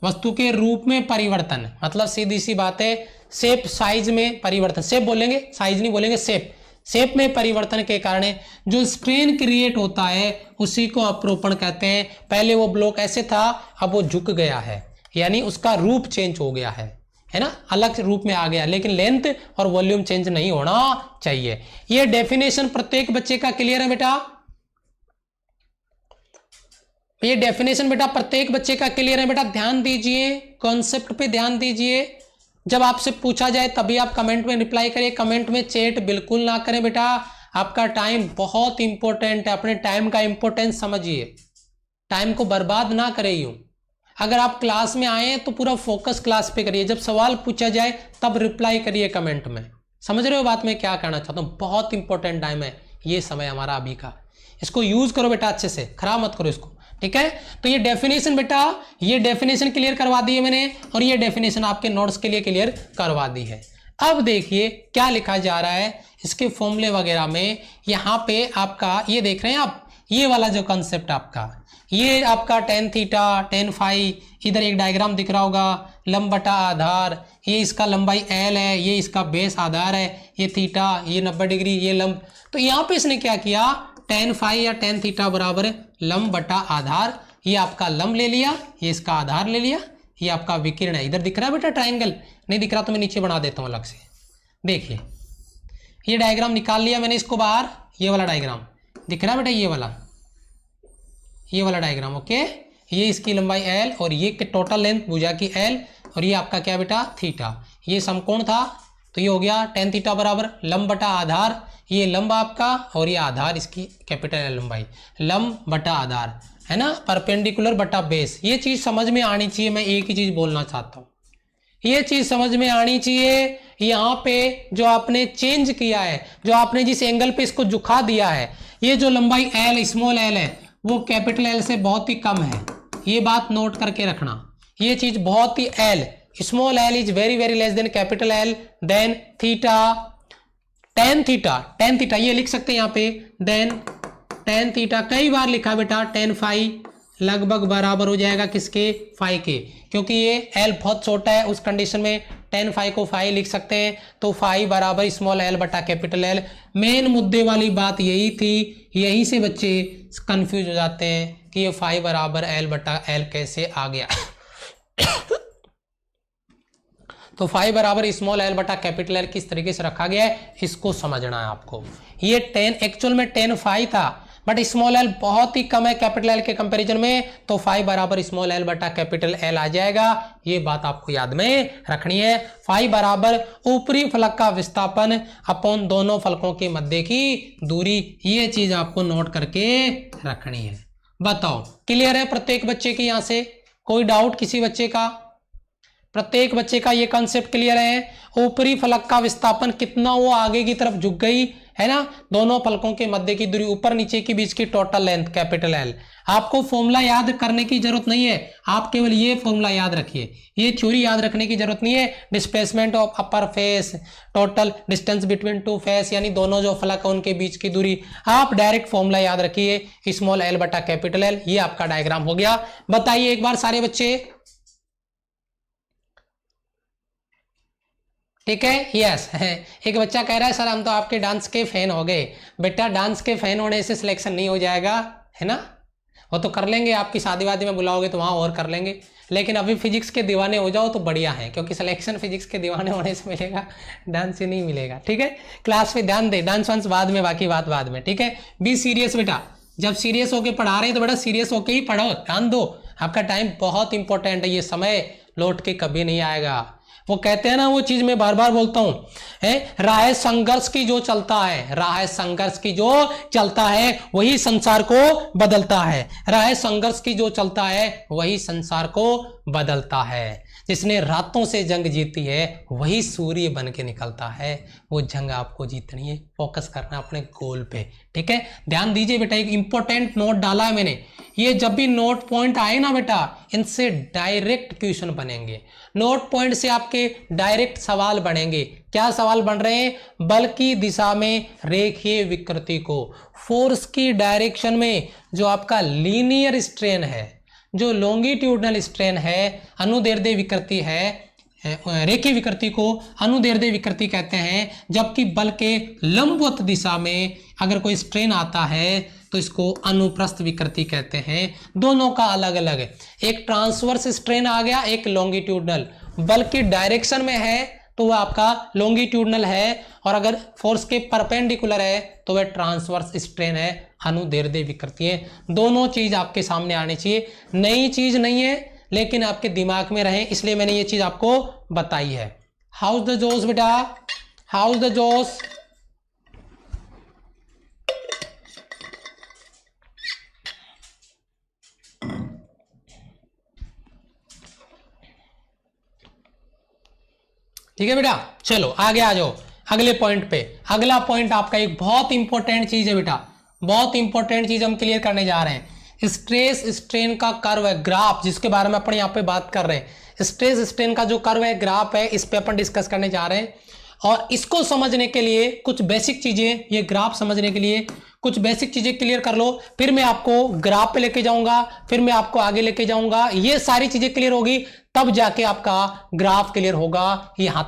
वस्तु के रूप में परिवर्तन मतलब सीधी सी बात है, शेप साइज में परिवर्तन, शेप बोलेंगे, साइज नहीं बोलेंगे, शेप, शेप में परिवर्तन के कारण जो स्ट्रेन क्रिएट होता है, उसी को अपरूपण कहते हैं। पहले वो ब्लॉक ऐसे था, अब वो झुक गया है, यानी उसका रूप चेंज हो गया है ना, अलग रूप में आ गया, लेकिन लेंथ और वॉल्यूम चेंज नहीं होना चाहिए। ये डेफिनेशन प्रत्येक बच्चे का क्लियर है बेटा? ये डेफिनेशन बेटा प्रत्येक बच्चे का क्लियर है बेटा? ध्यान दीजिए, कॉन्सेप्ट पे ध्यान दीजिए। जब आपसे पूछा जाए तभी आप कमेंट में रिप्लाई करिए, कमेंट में चैट बिल्कुल ना करें बेटा। आपका टाइम बहुत इंपॉर्टेंट है, अपने टाइम का इंपॉर्टेंस समझिए, टाइम को बर्बाद ना करें यूं। अगर आप क्लास में आए तो पूरा फोकस क्लास पे करिए, जब सवाल पूछा जाए तब रिप्लाई करिए कमेंट में। समझ रहे हो बात मैं क्या कहना चाहता हूँ? बहुत इंपॉर्टेंट टाइम है ये समय हमारा अभी का, इसको यूज करो बेटा अच्छे से, खराब मत करो इसको, ठीक है। तो ये डेफिनेशन बेटा, ये डेफिनेशन क्लियर करवा दी है मैंने, और ये डेफिनेशन आपके नोट्स के लिए क्लियर करवा दी है। अब देखिए क्या लिखा जा रहा है इसके फॉर्मूले वगैरह में। यहाँ पे आपका ये देख रहे हैं आप, ये वाला जो कंसेप्ट आपका, ये आपका tan थीटा tan फाई, इधर एक डायग्राम दिख रहा होगा, लंब बटा आधार, ये इसका लंबाई l है, ये इसका बेस आधार है, ये थीटा, ये 90 डिग्री, ये लंब। तो यहाँ पे इसने क्या किया, tan फाई या tan थीटा बराबर लंब बटा आधार, ये आपका लंब ले लिया, ये इसका आधार ले लिया, ये आपका विकिरण है। इधर दिख रहा है बेटा ट्राइंगल? नहीं दिख रहा तो मैं नीचे बना देता हूँ अलग से। देखिए ये डायग्राम निकाल लिया मैंने इसको बाहर, ये वाला डायग्राम दिख रहा है बेटा, ये वाला डायग्राम, ओके। ये इसकी लंबाई l और ये टोटल लेंथ भुजा की l, और ये आपका क्या बेटा थीटा, ये समकोण था, तो ये हो गया tan थीटा बराबर लंब बटा आधार, ये लंब आपका और ये आधार इसकी कैपिटल L लंबाई, लंब बटा आधार है ना, परपेंडिकुलर बटा बेस। ये चीज समझ में आनी चाहिए, मैं एक ही चीज बोलना चाहता हूँ, ये चीज समझ में आनी चाहिए। यहाँ पे जो आपने चेंज किया है, जो आपने जिस एंगल पे इसको झुका दिया है, ये जो लंबाई l स्मॉल l है वो कैपिटल L से बहुत ही कम है, ये बात नोट करके रखना। ये चीज बहुत ही l small l is very very less than capital L, then theta tan theta ये लिख सकते हैं यहाँ पे, देन tan थीटा कई बार लिखा बेटा, tan फाई लगभग बराबर हो जाएगा किसके, फाई के, क्योंकि ये l बहुत छोटा है, उस कंडीशन में tan फाई को फाई लिख सकते हैं, तो फाई बराबर स्मॉल l बटा कैपिटल L। मेन मुद्दे वाली बात यही थी, यहीं से बच्चे कंफ्यूज हो जाते हैं कि ये फाई बराबर l बटा l कैसे आ गया। तो फाई बराबर स्मॉल एल बटा कैपिटल एल किस तरीके से रखा गया है इसको समझना है आपको। ये 10 एक्चुअल में 10 फाई था, बट स्मॉल एल बहुत ही कम है कैपिटल एल के कंपैरिजन में, तो फाई बराबर स्मॉल एल बटा कैपिटल एल आ जाएगा। ये बात आपको याद में रखनी है। फाई बराबर ऊपरी फलक का विस्थापन अपॉन दोनों फलकों के मध्य की दूरी, ये चीज आपको नोट करके रखनी है। बताओ क्लियर है प्रत्येक बच्चे की? यहां से कोई डाउट किसी बच्चे का? प्रत्येक बच्चे का ये कॉन्सेप्ट क्लियर है? ऊपरी फलक का विस्थापन कितना वो आगे की तरफ झुक गई है ना, दोनों फलकों के मध्य की दूरी ऊपर नीचे के बीच की टोटल लेंथ कैपिटल एल। आपको फॉर्मूला याद करने की जरूरत नहीं है, आप केवल ये फॉर्मूला याद रखिए, ये थ्योरी याद रखने की जरूरत नहीं है। Displacement of upper face, total distance between two face, यानी दोनों जो फलक है उनके बीच की दूरी, आप डायरेक्ट फॉर्मूला याद रखिए स्मॉल एल बटा कैपिटल एल। ये आपका डायग्राम हो गया। बताइए एक बार सारे बच्चे, ठीक है? यस एक बच्चा कह रहा है सर हम तो आपके डांस के फैन हो गए। बेटा डांस के फैन होने से सिलेक्शन नहीं हो जाएगा, है ना, वो तो कर लेंगे, आपकी शादी वादी में बुलाओगे तो वहाँ और कर लेंगे, लेकिन अभी फिजिक्स के दीवाने हो जाओ तो बढ़िया है, क्योंकि सिलेक्शन फिजिक्स के दीवाने होने से मिलेगा, डांस से नहीं मिलेगा। ठीक है, क्लास पे ध्यान दे, डांस वांस बाद में, बाकी बात बाद में। ठीक है, बी सीरियस बेटा, जब सीरियस होके पढ़ा रहे हैं तो बेटा सीरियस होके ही पढ़ो, ध्यान दो, आपका टाइम बहुत इंपॉर्टेंट है, ये समय लौट के कभी नहीं आएगा। वो कहते हैं ना, वो चीज मैं बार बार बोलता हूं, है राह संघर्ष की जो चलता है, राह संघर्ष की जो चलता है वही संसार को बदलता है, राह संघर्ष की जो चलता है वही संसार को बदलता है। जिसने रातों से जंग जीती है वही सूर्य बन के निकलता है। वो जंग आपको जीतनी है, फोकस करना अपने गोल पे। ठीक है, ध्यान दीजिए बेटा, एक इंपॉर्टेंट नोट डाला है मैंने, ये जब भी नोट पॉइंट आए ना बेटा, इनसे डायरेक्ट क्वेश्चन बनेंगे, नोट पॉइंट से आपके डायरेक्ट सवाल बनेंगे। क्या सवाल बन रहे हैं? बल की दिशा में रेखीय विकृति को, फोर्स की डायरेक्शन में जो आपका लीनियर स्ट्रेन है, जो लॉन्गिट्यूडनल स्ट्रेन है, अनुदैर्ध्य विकृति है, रेखीय विकृति को अनुदैर्ध्य विकृति कहते हैं, जबकि बल के लंबवत दिशा में अगर कोई स्ट्रेन आता है तो इसको अनुप्रस्थ विकृति कहते हैं। दोनों का अलग अलग है, एक ट्रांसवर्स स्ट्रेन आ गया, एक लॉन्गिट्यूडनल। बल की डायरेक्शन में है तो वह आपका लॉन्गिट्यूडनल है, और अगर फोर्स के परपेंडिकुलर है तो वह ट्रांसवर्स स्ट्रेन है, अनुदैर्ध्य विकृति है। दोनों चीज आपके सामने आनी चाहिए, नई चीज नहीं है, लेकिन आपके दिमाग में रहे, इसलिए मैंने ये चीज आपको बताई है। हाउस द जोश बेटा, हाउस द जोश। ठीक है बेटा, चलो आगे आ जाओ अगले पॉइंट पे। अगला पॉइंट आपका एक बहुत इंपॉर्टेंट चीज है बेटा, बहुत इंपॉर्टेंट चीज हम क्लियर करने जा रहे हैं। स्ट्रेस स्ट्रेन का कर्व है, ग्राफ, जिसके बारे में अपन यहाँ पे बात कर रहे हैं। स्ट्रेस स्ट्रेन का जो कर्व है, ग्राफ है, इस पे अपन डिस्कस करने जा रहे हैं। और इसको समझने के लिए कुछ बेसिक चीजें, ये ग्राफ समझने के लिए कुछ बेसिक चीजें क्लियर कर लो, फिर मैं आपको ग्राफ पे लेके जाऊंगा, फिर मैं आपको आगे लेके जाऊंगा। ये सारी चीजें क्लियर होगी तब जाके आपका ग्राफ क्लियर होगा, यहां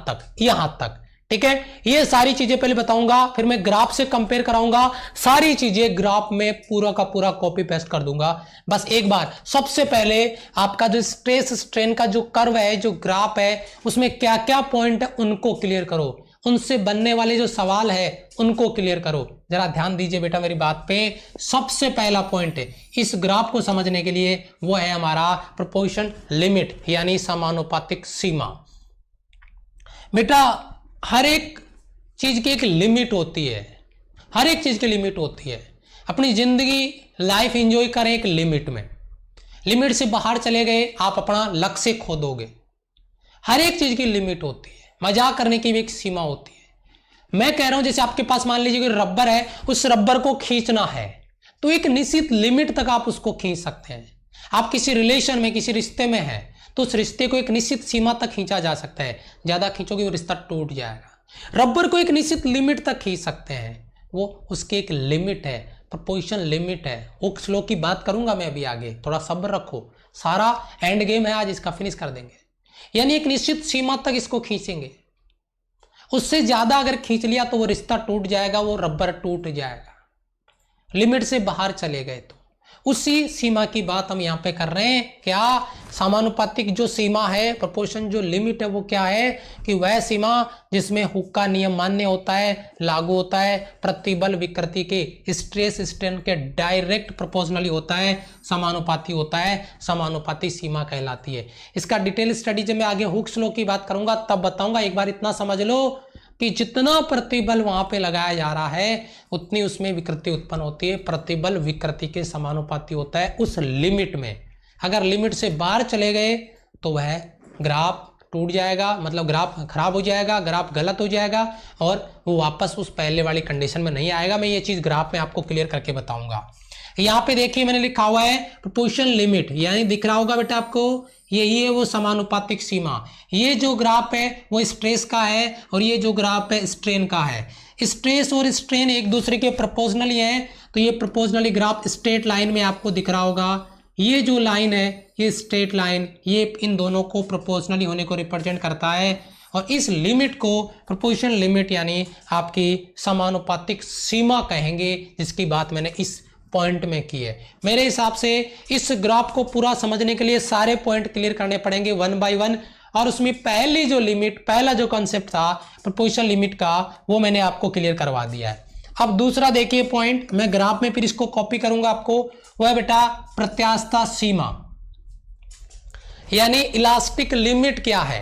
तक। ठीक है, ये सारी चीजें पहले बताऊंगा, फिर मैं ग्राफ से कंपेयर कराऊंगा, सारी चीजें ग्राफ में पूरा का पूरा कॉपी पेस्ट कर दूंगा। बस एक बार सबसे पहले आपका जो स्ट्रेस स्ट्रेन का जो कर्व है, जो ग्राफ है, उसमें क्या क्या पॉइंट है उनको क्लियर करो, उनसे बनने वाले जो सवाल है उनको क्लियर करो। जरा ध्यान दीजिए बेटा मेरी बात पे। सबसे पहला पॉइंट है इस ग्राफ को समझने के लिए, वो है हमारा प्रोपोर्शन लिमिट, यानी समानुपातिक सीमा। बेटा हर एक चीज की एक लिमिट होती है, हर एक चीज की लिमिट होती है। अपनी जिंदगी लाइफ एंजॉय करें एक लिमिट में, लिमिट से बाहर चले गए आप अपना लक्ष्य खो दोगे। हर एक चीज की लिमिट होती है, मजाक करने की भी एक सीमा होती है। मैं कह रहा हूं जैसे आपके पास मान लीजिए कोई रबर है, उस रबर को खींचना है तो एक निश्चित लिमिट तक आप उसको खींच सकते हैं। आप किसी रिलेशन में, किसी रिश्ते में है तो उस रिश्ते को एक निश्चित सीमा तक खींचा जा सकता है, ज्यादा खींचोगे वो रिश्ता टूट जाएगा। रबर को एक निश्चित लिमिट तक खींच सकते हैं, वो उसकी एक लिमिट है, प्रोपोर्शन लिमिट है। वो श्लोक की बात करूंगा मैं अभी आगे, थोड़ा सब्र रखो, सारा एंड गेम है आज, इसका फिनिश कर देंगे। यानी एक निश्चित सीमा तक इसको खींचेंगे, उससे ज्यादा अगर खींच लिया तो वो रिश्ता टूट जाएगा, वो रबर टूट जाएगा। लिमिट से बाहर चले गए तो उसी सीमा की बात हम यहाँ पे कर रहे हैं। क्या समानुपातिक जो सीमा है, प्रोपोर्शन जो लिमिट है, वो क्या है कि वह सीमा जिसमें हुक का नियम मान्य होता है, लागू होता है, प्रतिबल विकृति के स्ट्रेस स्ट्रेन के डायरेक्ट प्रोपोर्शनली होता है, समानुपाती होता है, समानुपाती सीमा कहलाती है। इसका डिटेल स्टडी जब मैं आगे हुक्स लॉ की बात करूंगा तब बताऊंगा। एक बार इतना समझ लो कि जितना प्रतिबल वहां पे लगाया जा रहा है उतनी उसमें विकृति उत्पन्न होती है। प्रतिबल विकृति के समानुपाती होता है उस लिमिट में। अगर लिमिट से बाहर चले गए तो वह ग्राफ टूट जाएगा, मतलब ग्राफ खराब हो जाएगा, ग्राफ गलत हो जाएगा और वो वापस उस पहले वाली कंडीशन में नहीं आएगा। मैं ये चीज ग्राफ में आपको क्लियर करके बताऊंगा। यहाँ पे देखिए मैंने लिखा हुआ है प्रोपोर्शन लिमिट, यानी दिख रहा होगा बेटा आपको, यही है वो समानुपातिक सीमा। ये जो ग्राफ है वो स्ट्रेस का है और ये जो ग्राफ है स्ट्रेन का है। स्ट्रेस और स्ट्रेन एक दूसरे के प्रोपोर्शनली हैं, तो ये प्रोपोर्शनली ग्राफ स्ट्रेट लाइन में आपको दिख रहा होगा। ये जो लाइन है ये स्ट्रेट लाइन, ये इन दोनों को प्रोपोर्शनली होने को रिप्रेजेंट करता है और इस लिमिट को प्रोपोर्शन लिमिट यानी आपकी समानुपातिक सीमा कहेंगे, जिसकी बात मैंने इस पॉइंट में की है। मेरे हिसाब से इस ग्राफ को पूरा समझने के लिए सारे पॉइंट क्लियर करने पड़ेंगे वन बाय वन, और उसमें पहली जो लिमिट, पहला जो कॉन्सेप्ट था प्रोपोर्शन लिमिट का, वो मैंने आपको क्लियर करवा दिया है। अब दूसरा देखिए पॉइंट, मैं ग्राफ में फिर इसको कॉपी करूंगा आपको, वो है बेटा प्रत्यास्थता सीमा, यानी इलास्टिक लिमिट क्या है।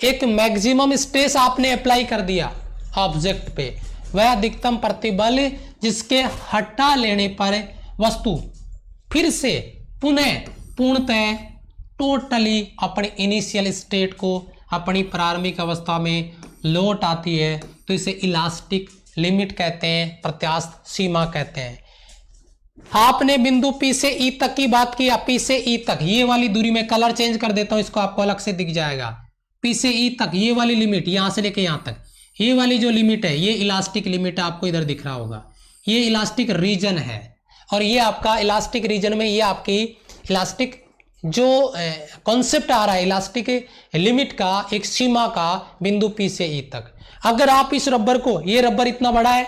एक मैक्सिमम स्ट्रेस आपने अप्लाई कर दिया ऑब्जेक्ट पे, वह अधिकतम प्रतिबल जिसके हटा लेने पर वस्तु फिर से पूर्णतः टोटली अपने इनिशियल स्टेट को, अपनी प्रारंभिक अवस्था में लौट आती है, तो इसे इलास्टिक लिमिट कहते हैं, प्रत्यास्थ सीमा कहते हैं। आपने बिंदु P से E तक की बात की, P से E तक ये वाली दूरी में कलर चेंज कर देता हूं, इसको आपको अलग से दिख जाएगा। P से E तक ये वाली लिमिट, यहां से लेके यहां तक, ये वाली जो लिमिट है ये इलास्टिक लिमिट आपको इधर दिख रहा होगा, ये इलास्टिक रीजन है। और ये आपका इलास्टिक रीजन में ये आपकी इलास्टिक जो कॉन्सेप्ट आ रहा है इलास्टिक लिमिट का, एक सीमा का बिंदु P से E तक। अगर आप इस रबर को, ये रबर इतना बड़ा है,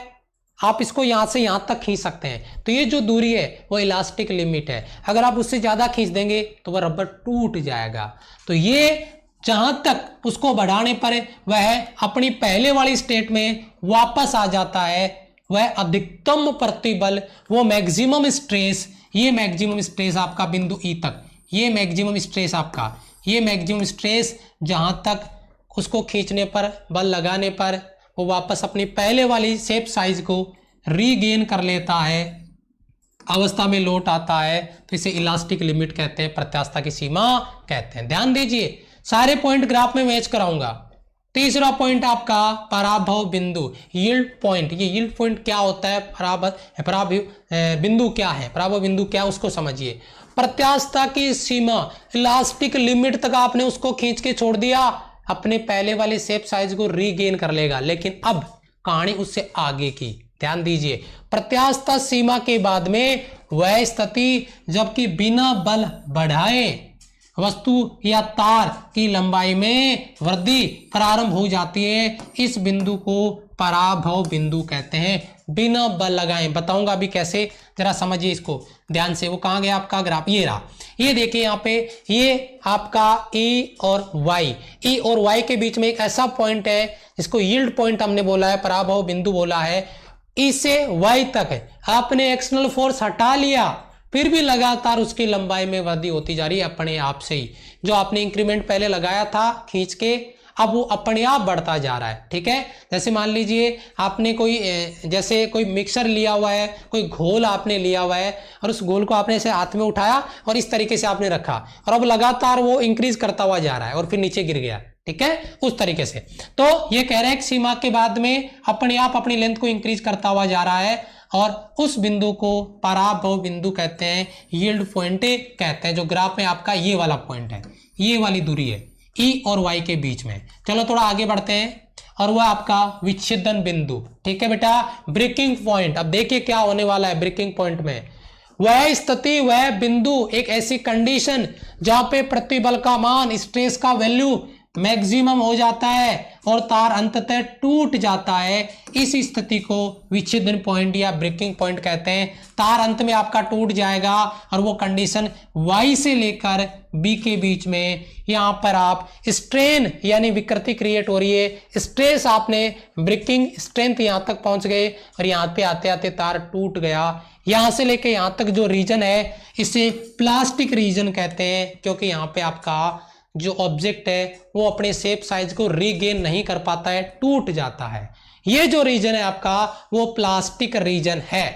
आप इसको यहां से यहां तक खींच सकते हैं, तो ये जो दूरी है वो इलास्टिक लिमिट है। अगर आप उससे ज्यादा खींच देंगे तो वह रबर टूट जाएगा। तो ये जहां तक उसको बढ़ाने पर वह अपनी पहले वाली स्टेट में वापस आ जाता है, वह अधिकतम प्रतिबल, वो मैक्सिमम स्ट्रेस, ये मैक्सिमम स्ट्रेस आपका बिंदु ई तक, ये मैक्सिमम स्ट्रेस आपका, ये मैक्सिमम स्ट्रेस जहां तक उसको खींचने पर, बल लगाने पर वो वापस अपनी पहले वाली शेप साइज को रीगेन कर लेता है, अवस्था में लौट आता है, तो इसे इलास्टिक लिमिट कहते हैं, प्रत्यास्थता की सीमा कहते हैं। ध्यान दीजिए, सारे पॉइंट ग्राफ में मैच कराऊंगा। तीसरा पॉइंट आपका पराभव बिंदु, यील्ड पॉइंट। ये यील्ड पॉइंट क्या होता है, पराभव बिंदु क्या है, पराभव बिंदु क्या, उसको समझिए। प्रत्यास्थता की सीमा, इलास्टिक लिमिट तक आपने उसको खींच के छोड़ दिया, अपने पहले वाले शेप साइज को रीगेन कर लेगा, लेकिन अब कहानी उससे आगे की। ध्यान दीजिए, प्रत्यास्थता सीमा के बाद में वह स्थिति जबकि बिना बल बढ़ाए वस्तु या तार की लंबाई में वृद्धि प्रारंभ हो जाती है, इस बिंदु को पराभव बिंदु कहते हैं। बिना बल लगाए, बताऊंगा अभी कैसे, जरा समझिए इसको ध्यान से। वो कहाँ गया आपका ग्राफ, ये रहा। ये देखिए यहाँ पे, ये आपका E और Y के बीच में एक ऐसा पॉइंट है जिसको यील्ड पॉइंट हमने बोला है, पराभव बिंदु बोला है। E से Y तक है, आपने एक्सटर्नल फोर्स हटा लिया, फिर भी लगातार उसकी लंबाई में वृद्धि होती जा रही है अपने आप से ही। जो आपने इंक्रीमेंट पहले लगाया था खींच के, अब वो अपने आप बढ़ता जा रहा है। ठीक है, जैसे मान लीजिए आपने जैसे कोई मिक्सर लिया हुआ है, कोई घोल आपने लिया हुआ है, और उस घोल को आपने ऐसे हाथ में उठाया और इस तरीके से आपने रखा, और अब लगातार वो इंक्रीज करता हुआ जा रहा है और फिर नीचे गिर गया। ठीक है, उस तरीके से। तो ये कह रहे हैं कि सीमा के बाद में अपने आप अपनी लेंथ को इंक्रीज करता हुआ जा रहा है, और उस बिंदु को पराभव बिंदु कहते हैं, यील्ड पॉइंट कहते हैं। जो ग्राफ में आपका ये वाला पॉइंट है, ये वाली दूरी है E और Y के बीच में। चलो थोड़ा आगे बढ़ते हैं, और वह आपका विच्छेदन बिंदु। ठीक है बेटा, ब्रेकिंग पॉइंट। अब देखिए क्या होने वाला है ब्रेकिंग पॉइंट में। वह स्थिति, वह बिंदु, एक ऐसी कंडीशन जहां पे प्रतिबल का मान, स्ट्रेस का वैल्यू मैक्सिमम हो जाता है और तार अंततः टूट जाता है। इस स्थिति को विच्छेदन पॉइंट या ब्रेकिंग पॉइंट कहते हैं। तार अंत में आपका टूट जाएगा और वो कंडीशन Y से लेकर B के बीच में यहां पर आप स्ट्रेन यानी विकृति क्रिएट हो रही है। स्ट्रेस आपने ब्रेकिंग स्ट्रेंथ यहां तक पहुंच गए और यहां पे आते आते तार टूट गया। यहां से लेकर यहां तक जो रीजन है इसे प्लास्टिक रीजन कहते हैं, क्योंकि यहां पे आपका जो ऑब्जेक्ट है वो अपने शेप साइज को रीगेन नहीं कर पाता है, टूट जाता है। ये जो रीजन है आपका वो प्लास्टिक रीजन है।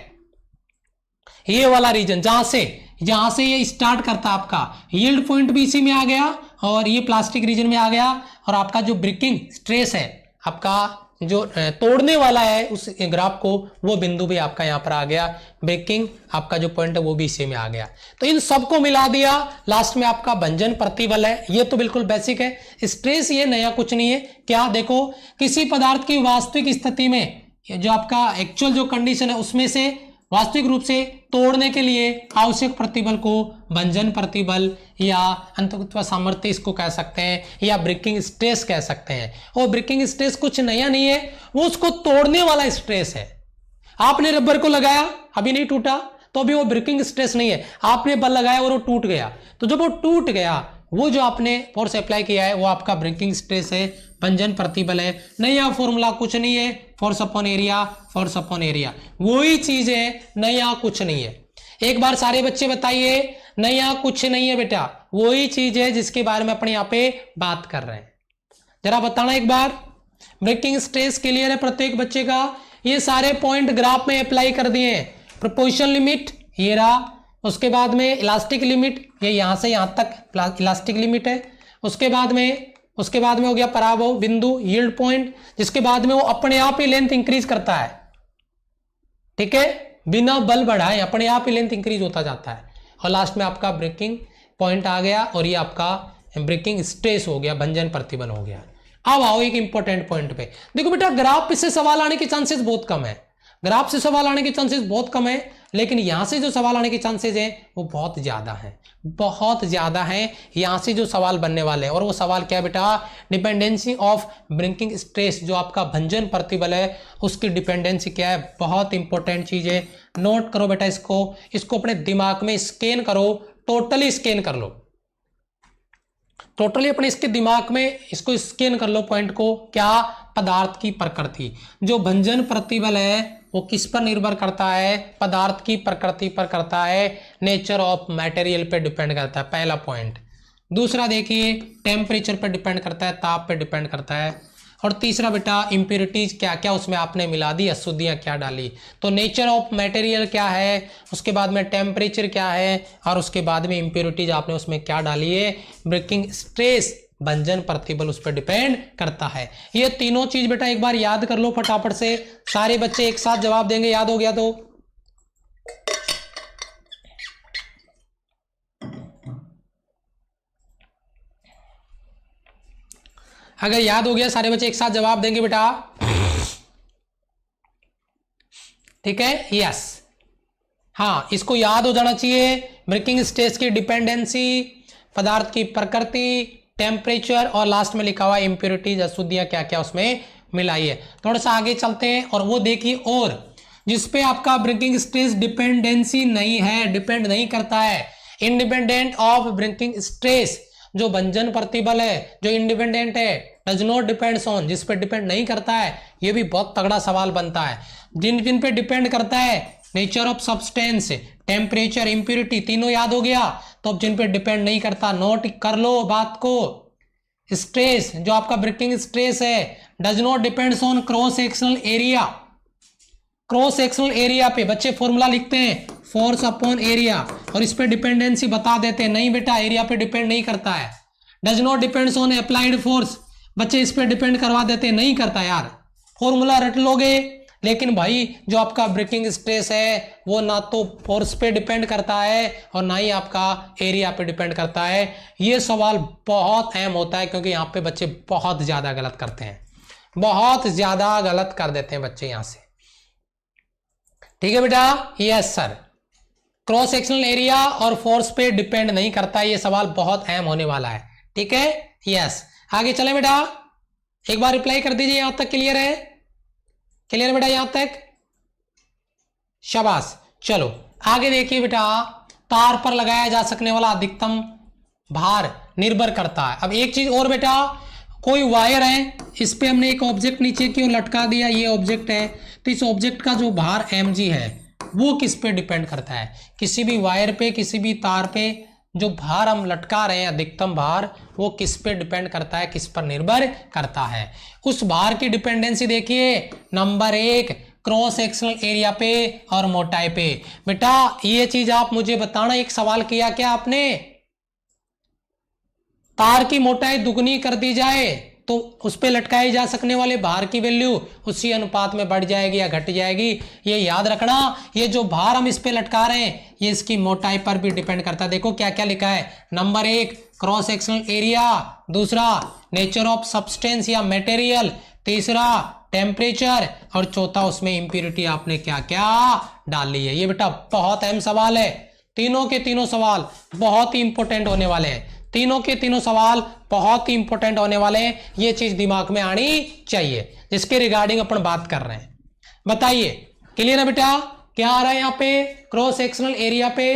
ये वाला रीजन जहां से ये स्टार्ट करता है, आपका यील्ड पॉइंट भी इसी में आ गया और ये प्लास्टिक रीजन में आ गया और आपका जो ब्रेकिंग स्ट्रेस है, आपका जो तोड़ने वाला है उस ग्राफ को, वो बिंदु भी आपका यहां पर आ गया। ब्रेकिंग आपका जो पॉइंट है वो भी इसी में आ गया। तो इन सबको मिला दिया, लास्ट में आपका भंजन प्रतिबल है। ये तो बिल्कुल बेसिक है। स्ट्रेस ये नया कुछ नहीं है। क्या देखो, किसी पदार्थ की वास्तविक स्थिति में जो आपका एक्चुअल जो कंडीशन है उसमें से वास्तविक रूप से तोड़ने के लिए आवश्यक प्रतिबल को भंजन प्रतिबल या अंतःगुत्वा सामर्थ्य इसको कह सकते हैं, या ब्रेकिंग स्ट्रेस कह सकते हैं। और ब्रेकिंग स्ट्रेस कुछ नया नहीं है, वो उसको तोड़ने वाला स्ट्रेस है। आपने रबर को लगाया, अभी नहीं टूटा, तो अभी वो ब्रेकिंग स्ट्रेस नहीं है। आपने बल लगाया और वो टूट गया, तो जब वो टूट गया, वो जो आपने फोर्स अप्लाई किया है वो आपका ब्रेकिंग स्ट्रेस है, भंजन प्रतिबल है। नया फॉर्मूला कुछ नहीं है, फोर्स अपॉन एरिया वही चीज है, नया कुछ नहीं है। एक बार सारे बच्चे बताइए, नया कुछ नहीं है बेटा, वही चीज है जिसके बारे में अपने यहाँ पे बात कर रहे हैं। जरा बताना एक बार। ब्रेकिंग स्ट्रेस क्लियर है प्रत्येक बच्चे का? ये सारे पॉइंट ग्राफ में अप्लाई कर दिए। प्रोपोर्शन लिमिट ये रहा, उसके बाद में इलास्टिक लिमिट, ये यहां से यहां तक इलास्टिक लिमिट है। उसके बाद में हो गया पराभव बिंदु, यील्ड पॉइंट, जिसके बाद में वो अपने आप ही लेंथ इंक्रीज करता है। ठीक है, बिना बल बढ़ाए अपने आप ही लेंथ इंक्रीज होता जाता है। और लास्ट में आपका ब्रेकिंग पॉइंट आ गया और ये आपका ब्रेकिंग स्ट्रेस हो गया, भंजन प्रतिबल हो गया। अब आओ एक इंपॉर्टेंट पॉइंट पे। देखो बेटा, ग्राफ से सवाल आने के चांसेस बहुत कम है। ग्राफ से सवाल आने के चांसेस बहुत कम है, लेकिन यहां से जो सवाल आने के चांसेस हैं वो बहुत ज्यादा है, बहुत ज्यादा है। यहां से जो सवाल बनने वाले हैं, और वो सवाल क्या है बेटा? डिपेंडेंसी ऑफ ब्रेकिंग स्ट्रेस, जो आपका भंजन प्रतिबल है उसकी डिपेंडेंसी क्या है? बहुत इंपॉर्टेंट चीज है, नोट करो बेटा इसको अपने दिमाग में स्कैन करो, टोटली स्कैन कर लो, टोटली अपने इसके दिमाग में इसको स्कैन कर लो पॉइंट को। क्या? पदार्थ की प्रकृति। जो भंजन प्रतिबल है वो किस पर निर्भर करता है? पदार्थ की प्रकृति पर करता है, नेचर ऑफ मटेरियल पे डिपेंड करता है, पहला पॉइंट। दूसरा देखिए, टेम्परेचर पर डिपेंड करता है, ताप पे डिपेंड करता है। और तीसरा बेटा, इंप्योरिटीज क्या क्या उसमें आपने मिला दी, अशुद्धियां क्या डाली। तो नेचर ऑफ मटेरियल क्या है, उसके बाद में टेम्परेचर क्या है, और उसके बाद में इंप्योरिटीज आपने उसमें क्या डाली है। ब्रेकिंग स्ट्रेस, भंजन प्रतिबल उस पर डिपेंड करता है। ये तीनों चीज बेटा एक बार याद कर लो फटाफट से। सारे बच्चे एक साथ जवाब देंगे, याद हो गया तो। अगर याद हो गया सारे बच्चे एक साथ जवाब देंगे बेटा, ठीक है? यस, हाँ, इसको याद हो जाना चाहिए। ब्रेकिंग स्ट्रेस की डिपेंडेंसी, पदार्थ की प्रकृति, टेम्परेचर, और लास्ट में लिखा हुआ इंप्योरिटीज, अशुद्धियां क्या क्या उसमें मिलाई है। थोड़ा सा आगे चलते हैं और वो देखिए, और जिसपे आपका ब्रेकिंग स्ट्रेस डिपेंडेंसी नहीं है, डिपेंड नहीं करता है, इंडिपेंडेंट ऑफ ब्रेकिंग स्ट्रेस, जो भंजन प्रतिबल है, जो इंडिपेंडेंट है, डज नॉट डिपेंड्स ऑन, जिस पे डिपेंड नहीं करता है। ये भी बहुत तगड़ा सवाल बनता है। जिन पे डिपेंड करता है, nature of substance, temperature, impurity, तीनों याद हो गया। तो अब जिन पे डिपेंड नहीं करता, नोट कर लो बात को। स्ट्रेस, जो आपका ब्रेकिंग स्ट्रेस है, does not depends on cross sectional area. Cross sectional area पे बच्चे फॉर्मूला लिखते हैं, फोर्स अपॉन एरिया, और इस पे डिपेंडेंसी बता देते हैं। नहीं बेटा, एरिया पे डिपेंड नहीं करता है। Does not depends on applied force, बच्चे इस पे डिपेंड करवा देते हैं, नहीं करता यार। फॉर्मूला रट लोगे, लेकिन भाई जो आपका ब्रेकिंग स्ट्रेस है वो ना तो फोर्स पे डिपेंड करता है और ना ही आपका एरिया पे डिपेंड करता है। ये सवाल बहुत अहम होता है, क्योंकि यहाँ पे बच्चे बहुत ज्यादा गलत करते हैं, बहुत ज्यादा गलत कर देते हैं बच्चे यहाँ से। ठीक है बेटा? Yes sir, cross sectional area और फोर्स पे डिपेंड नहीं करता। ये सवाल बहुत अहम होने वाला है। ठीक है? यस। आगे चले बेटा, एक बार रिप्लाई कर दीजिए, यहां तक क्लियर है? क्लियर है बेटा यहां तक? शाबाश। चलो आगे देखिए बेटा, तार पर लगाया जा सकने वाला अधिकतम भार निर्भर करता है। अब एक चीज और बेटा, कोई वायर है, इस पे हमने एक ऑब्जेक्ट नीचे की ओर लटका दिया, ये ऑब्जेक्ट है, तो इस ऑब्जेक्ट का जो भार mg है वो किस पे डिपेंड करता है? किसी भी वायर पे, किसी भी तार पे जो भार हम लटका रहे हैं, अधिकतम भार, वो किस पे डिपेंड करता है, किस पर निर्भर करता है? उस भार की डिपेंडेंसी देखिए, नंबर 1 क्रॉस सेक्शनल एरिया पे और मोटाई पे। बेटा ये चीज आप मुझे बताना, एक सवाल किया क्या आपने? तार की मोटाई दुगनी कर दी जाए तो उस पे लटकाए जा सकने वाले भार की वैल्यू उसी अनुपात में बढ़ जाएगी या घट जाएगी। ये याद रखना, ये जो भार हम इस पे लटका रहे हैं ये इसकी मोटाई पर भी डिपेंड करता है। देखो क्या क्या लिखा है, नंबर 1 क्रॉस सेक्शनल एरिया, दूसरा नेचर ऑफ सब्सटेंस या मटेरियल, तीसरा टेम्परेचर, और चौथा उसमें इंप्योरिटी आपने क्या क्या डाली है। ये बेटा बहुत अहम सवाल है, तीनों के तीनों सवाल बहुत ही इंपॉर्टेंट होने वाले हैं, तीनों के तीनों सवाल बहुत ही इंपॉर्टेंट होने वाले हैं। ये चीज दिमाग में आनी चाहिए जिसके रिगार्डिंग अपन बात कर रहे हैं। बताइए क्लियर है बेटा? क्या आ रहा है यहाँ पे? क्रॉस सेक्शनल एरिया पे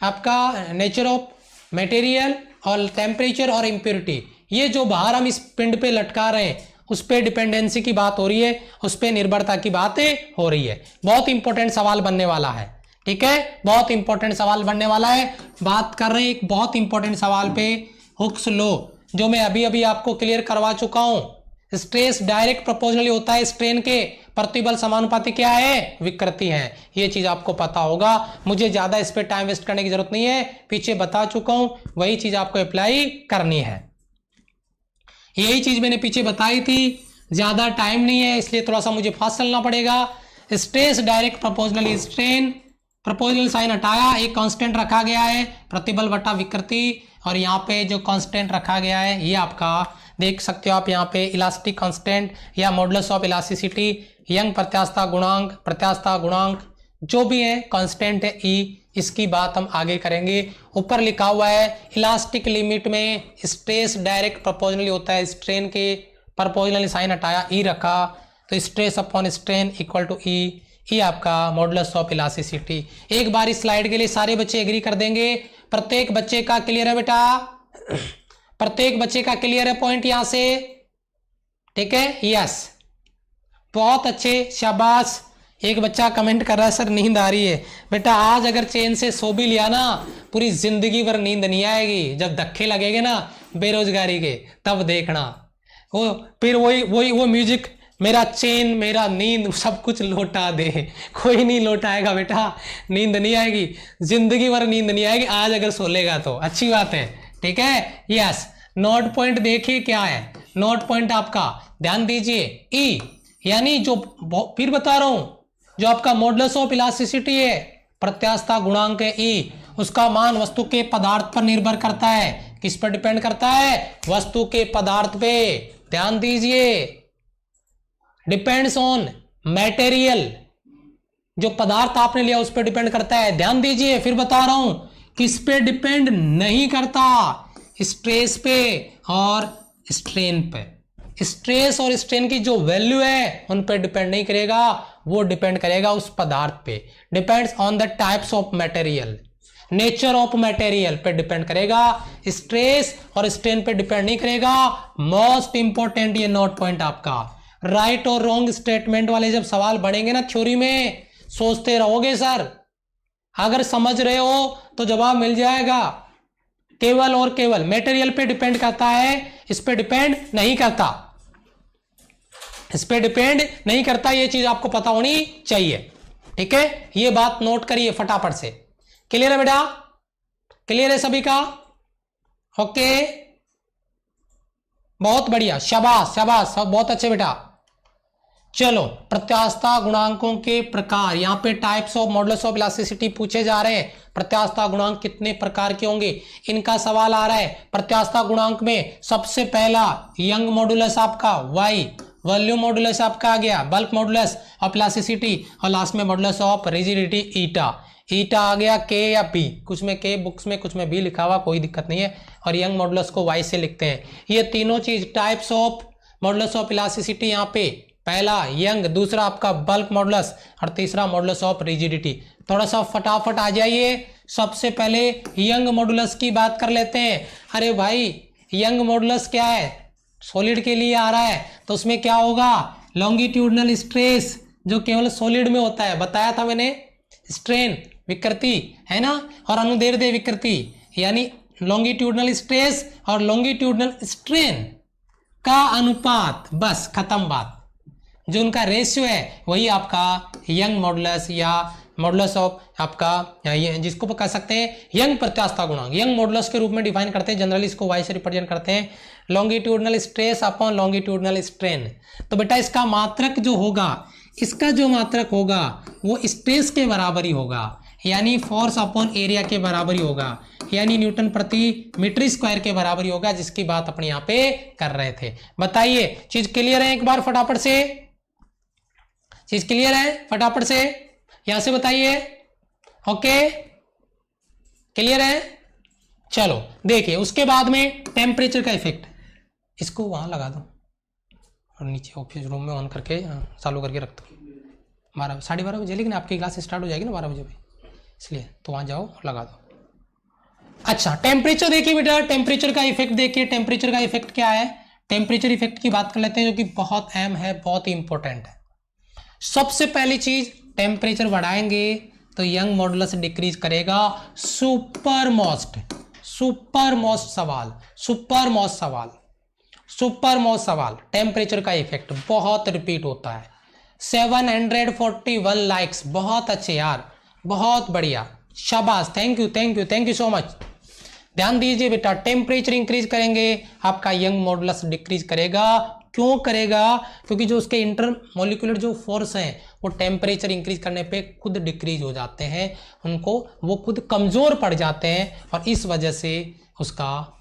आपका नेचर ऑफ मटेरियल और टेम्परेचर और इंप्योरिटी, ये जो भार हम इस पिंड पे लटका रहे हैं उस पे डिपेंडेंसी की बात हो रही है, उस पे निर्भरता की बातें हो रही है। बहुत इंपॉर्टेंट सवाल बनने वाला है, ठीक है, बहुत इंपॉर्टेंट सवाल बनने वाला है। बात कर रहे हैं एक बहुत इंपॉर्टेंट सवाल पे, हुक्स लॉ, जो मैं अभी अभी आपको क्लियर करवा चुका हूं। स्ट्रेस डायरेक्ट प्रोपोर्शनली होता है स्ट्रेन के, प्रतिबल समानुपाती क्या है? विकृति है। ये चीज आपको पता होगा, मुझे ज्यादा इस पे टाइम वेस्ट करने की जरूरत नहीं है, पीछे बता चुका हूं, वही चीज आपको अप्लाई करनी है। यही चीज मैंने पीछे बताई थी, ज्यादा टाइम नहीं है इसलिए थोड़ा सा मुझे फास्ट चलना पड़ेगा। Stress direct proportionally strain, proportional sign हटाया, एक कांस्टेंट रखा गया है प्रतिबल बटा विकृति, और यहाँ पे जो कांस्टेंट रखा गया है ये आपका देख सकते हो आप यहाँ पे इलास्टिक कांस्टेंट या मॉडुलस ऑफ इलास्टिसिटी, यंग प्रत्यास्थता गुणांक जो भी है कांस्टेंट है ई, इसकी बात हम आगे करेंगे। ऊपर लिखा हुआ है इलास्टिक लिमिट में स्ट्रेस डायरेक्ट प्रोपोर्शनली होता है स्ट्रेन के, प्रोपोर्शनली साइन हटाया ई रखा, तो stress upon strain equal to E, ये आपका मॉडुलस ऑफ इलास्टिसिटी। एक बार इस स्लाइड के लिए सारे बच्चे एग्री कर देंगे, प्रत्येक बच्चे का क्लियर है बेटा? प्रत्येक बच्चे का क्लियर है पॉइंट यहां से? ठीक है, यस, बहुत अच्छे, शाबाश। एक बच्चा कमेंट कर रहा है सर नींद आ रही है। बेटा आज अगर चैन से सो भी लिया ना, पूरी जिंदगी भर नींद नहीं आएगी, जब धक्के लगेंगे ना बेरोजगारी के तब देखना, वो फिर वो म्यूजिक, मेरा चैन मेरा नींद सब कुछ लौटा दे। कोई नहीं लौटाएगा बेटा, नींद नहीं आएगी, जिंदगी भर नींद नहीं आएगी, आज अगर सो लेगा तो अच्छी बात है, ठीक है, यस। नोट पॉइंट देखिए क्या है, नोट पॉइंट आपका ध्यान दीजिए, ई यानी जो, फिर बता रहा हूं, जो आपका मॉडुलस ऑफ इलास्टिसिटी है, प्रत्यास्थता गुणांक है ई, उसका मान वस्तु के पदार्थ पर निर्भर करता है। किस पर डिपेंड करता है? वस्तु के पदार्थ पे, ध्यान दीजिए, डिपेंड्स ऑन मटेरियल, जो पदार्थ आपने लिया उस पर डिपेंड करता है। ध्यान दीजिए, फिर बता रहा हूं, किस पे डिपेंड नहीं करता? स्ट्रेस पे और स्ट्रेन पे। स्ट्रेस और स्ट्रेन की जो वैल्यू है उन पे डिपेंड नहीं करेगा, वो डिपेंड करेगा उस पदार्थ पे। Depends on the types of material, nature of material पे डिपेंड करेगा, स्ट्रेस और स्ट्रेन पे डिपेंड नहीं करेगा। मोस्ट इंपॉर्टेंट ये नोट पॉइंट आपका, राइट और रॉन्ग स्टेटमेंट वाले जब सवाल बढ़ेंगे ना थ्योरी में, सोचते रहोगे सर, अगर समझ रहे हो तो जवाब मिल जाएगा। केवल और केवल मटेरियल पे डिपेंड करता है, इस पे डिपेंड नहीं करता, इस पे डिपेंड नहीं करता, ये चीज आपको पता होनी चाहिए, ठीक है। ये बात नोट करिए फटाफट से। क्लियर है बेटा? क्लियर है सभी का? ओके, बहुत बढ़िया, शाबाश शाबाश, बहुत अच्छे बेटा। चलो, प्रत्यास्थता गुणांकों के प्रकार, यहां पे types of modulus of elasticity पूछे जा रहे हैं। प्रत्यास्थता गुणांक कितने प्रकार के होंगे, इनका सवाल आ रहा है। प्रत्यास्थता गुणांक में सबसे पहला यंग मॉडुलस आपका y, वॉल्यूम मॉडुलस आपका आ गया, बल्क मॉडुलस ऑफ इलास्टिसिटी, और लास्ट में मॉडुलस ऑफ रिजिडिटी ईटा। ईटा आ गया के या बी, कुछ में के बुक्स में कुछ में बी लिखा हुआ, कोई दिक्कत नहीं है। और यंग मॉडुलस को वाई से लिखते हैं। ये तीनों चीज types of modulus of elasticity, यहाँ पे पहला यंग, दूसरा आपका बल्क मॉडुलस और तीसरा मॉडुलस ऑफ रिजिडिटी। थोड़ा सा फटाफट आ जाइए। सबसे पहले यंग मॉडुलस की बात कर लेते हैं। अरे भाई यंग मॉडुलस क्या है, सॉलिड के लिए आ रहा है, तो उसमें क्या होगा, लॉन्गिट्यूडनल स्ट्रेस जो केवल सॉलिड में होता है, बताया था मैंने, स्ट्रेन विकृति है ना, और अनुदैर्ध्य विकृति, यानी लॉन्गिट्यूडनल स्ट्रेस और लॉन्गिट्यूडनल स्ट्रेन का अनुपात, बस खत्म बात। जो उनका रेशियो है वही आपका यंग मॉडुलस या मॉडुलस ऑफ आपका, जिसको कह सकते हैं यंग प्रत्यास्थता गुणांक, यंग मॉडुलस के रूप में डिफाइन करते हैं। जनरली इसको वाई से रिप्रेजेंट करते हैं, longitudinal stress upon longitudinal strain. तो बेटा इसका मात्रक जो होगा, इसका जो मात्रक होगा वो स्ट्रेस के बराबर ही होगा, यानी फोर्स अपॉन एरिया के बराबर ही होगा, यानी न्यूटन प्रति मीटर स्क्वायर के बराबर ही होगा, जिसकी बात अपने यहाँ पे कर रहे थे। बताइए चीज क्लियर है, एक बार फटाफट से चीज क्लियर है, फटाफट से यहां से बताइए। ओके क्लियर है, चलो देखिए। उसके बाद में टेम्परेचर का इफेक्ट, इसको वहां लगा दो और नीचे ऑफिस रूम में ऑन करके चालू करके रख दो 12 साढ़े 12 बजे, लेकिन आपकी क्लास स्टार्ट हो जाएगी ना 12 बजे भी, इसलिए तो वहां जाओ और लगा दो। अच्छा टेम्परेचर देखिए बेटा, टेम्परेचर का इफेक्ट देखिए। टेम्परेचर का इफेक्ट क्या है, टेम्परेचर इफेक्ट की बात कर लेते हैं, जो कि बहुत अहम है, बहुत ही इंपॉर्टेंट है। सबसे पहली चीज, टेम्परेचर बढ़ाएंगे तो यंग मॉडुलस डिक्रीज करेगा। सुपर मोस्ट सवाल, टेम्परेचर का इफेक्ट बहुत रिपीट होता है। 741 लाइक्स, बहुत अच्छे यार, बहुत बढ़िया, शाबाश, थैंक यू सो मच। ध्यान दीजिए बेटा, टेम्परेचर इंक्रीज करेंगे आपका यंग मॉडुलस डिक्रीज करेगा। क्यों करेगा, क्योंकि जो उसके इंटर मॉलिक्यूलर जो फोर्स हैं वो टेम्परेचर इंक्रीज करने पे खुद डिक्रीज हो जाते हैं, वो खुद कमजोर पड़ जाते हैं, और इस वजह से उसका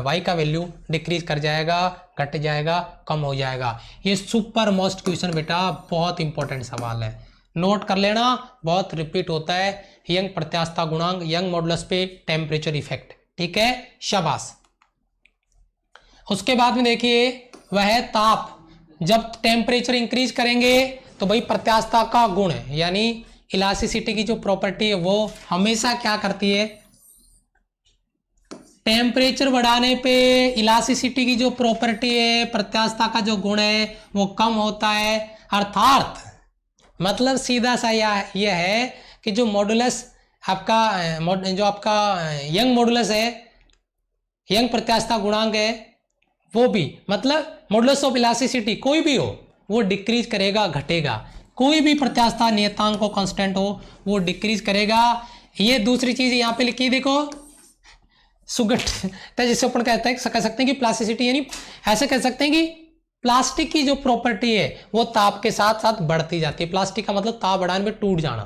y का वैल्यू डिक्रीज कर जाएगा, घट जाएगा, कम हो जाएगा। ये सुपर मोस्ट क्वेश्चन बेटा बहुत इंपॉर्टेंट सवाल है, नोट कर लेना, बहुत रिपीट होता है। यंग प्रत्यास्थता गुणांक, यंग मॉडुलस पे टेम्परेचर इफेक्ट, ठीक है, शाबाश। उसके बाद में देखिए वह है ताप। जब टेम्परेचर इंक्रीज करेंगे तो भाई प्रत्यास्थता का गुण है, यानी इलास्टिसिटी की जो प्रॉपर्टी है वो हमेशा क्या करती है, टेम्परेचर बढ़ाने पे इलास्टिसिटी की जो प्रॉपर्टी है, प्रत्यास्थता का जो गुण है वो कम होता है। अर्थात मतलब सीधा सा यह है कि जो मॉडुलस आपका, जो आपका यंग मॉडुलस है, यंग प्रत्यास्थता गुणांक है, वो भी मतलब मॉडुलस ऑफ इलास्टिसिटी कोई भी हो वो डिक्रीज करेगा, घटेगा। कोई भी प्रत्यास्थता नियतांक हो, कांस्टेंट हो, वो डिक्रीज करेगा। ये दूसरी चीज यहाँ पे लिखी देखो, सुगठता, जिसे अपन कहते हैं, कह सकते हैं कि प्लास्टिसिटी, यानी ऐसे कह सकते हैं कि प्लास्टिक की जो प्रॉपर्टी है वो ताप के साथ साथ बढ़ती जाती है। प्लास्टिक का मतलब ताप बढ़ाने में टूट जाना,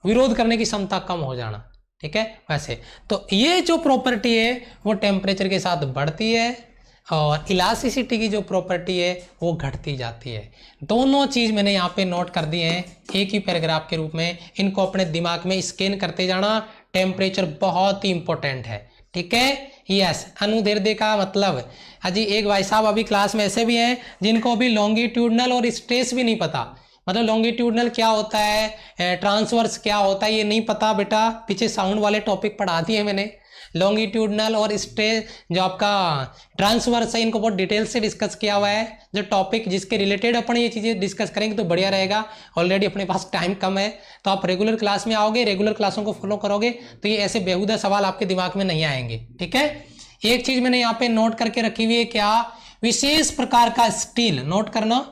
विरोध करने की क्षमता कम हो जाना, ठीक है। वैसे तो ये जो प्रॉपर्टी है वो टेम्परेचर के साथ बढ़ती है, और इलास्टिसिटी की जो प्रॉपर्टी है वो घटती जाती है। दोनों चीज मैंने यहाँ पे नोट कर दी हैं एक ही पैराग्राफ के रूप में, इनको अपने दिमाग में स्कैन करते जाना। टेम्परेचर बहुत ही इंपॉर्टेंट है, ठीक है। यस, अनुदैर्ध्य का मतलब, अजी एक भाई साहब अभी क्लास में ऐसे भी हैं जिनको अभी लॉन्गिट्यूडनल और स्ट्रेस भी नहीं पता, मतलब लॉन्गिट्यूडनल क्या होता है, ट्रांसवर्स क्या होता है, ये नहीं पता बेटा। पीछे साउंड वाले टॉपिक पढ़ा दिए मैंने, लॉन्गिट्यूडनल और स्ट्रेस, जो आपका ट्रांसवर्स है, इनको बहुत डिटेल से डिस्कस किया हुआ है। जो टॉपिक जिसके रिलेटेड अपन ये चीज़ें डिस्कस करेंगे तो बढ़िया रहेगा। ऑलरेडी अपने पास टाइम कम है, तो आप रेगुलर क्लास में आओगे, रेगुलर क्लासों को फॉलो करोगे तो ये ऐसे बेहुदा सवाल आपके दिमाग में नहीं आएंगे, ठीक है। एक चीज मैंने यहाँ पे नोट करके रखी हुई है, क्या, विशेष प्रकार का स्टील, नोट करना।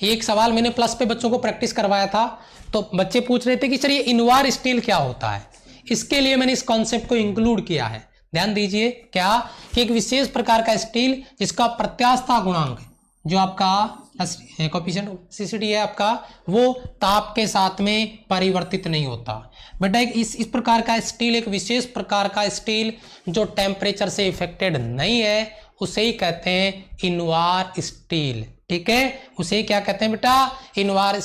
एक सवाल मैंने प्लस पे बच्चों को प्रैक्टिस करवाया था, तो बच्चे पूछ रहे थे कि सर ये इनवार स्टील क्या होता है। इसके लिए मैंने इस कॉन्सेप्ट को इंक्लूड किया है, ध्यान दीजिए। क्या कि एक विशेष प्रकार का स्टील जिसका प्रत्यास्थता गुणांक, जो आपका कोएफिशिएंट ऑफ इलास्टिसिटी है आपका, वो ताप के साथ में परिवर्तित नहीं होता बेटा। एक इस प्रकार का स्टील, एक विशेष प्रकार का स्टील जो टेम्परेचर से इफेक्टेड नहीं है, उसे ही कहते हैं इनवार स्टील, ठीक है, उसे क्या कहते हैं बेटा, इनवार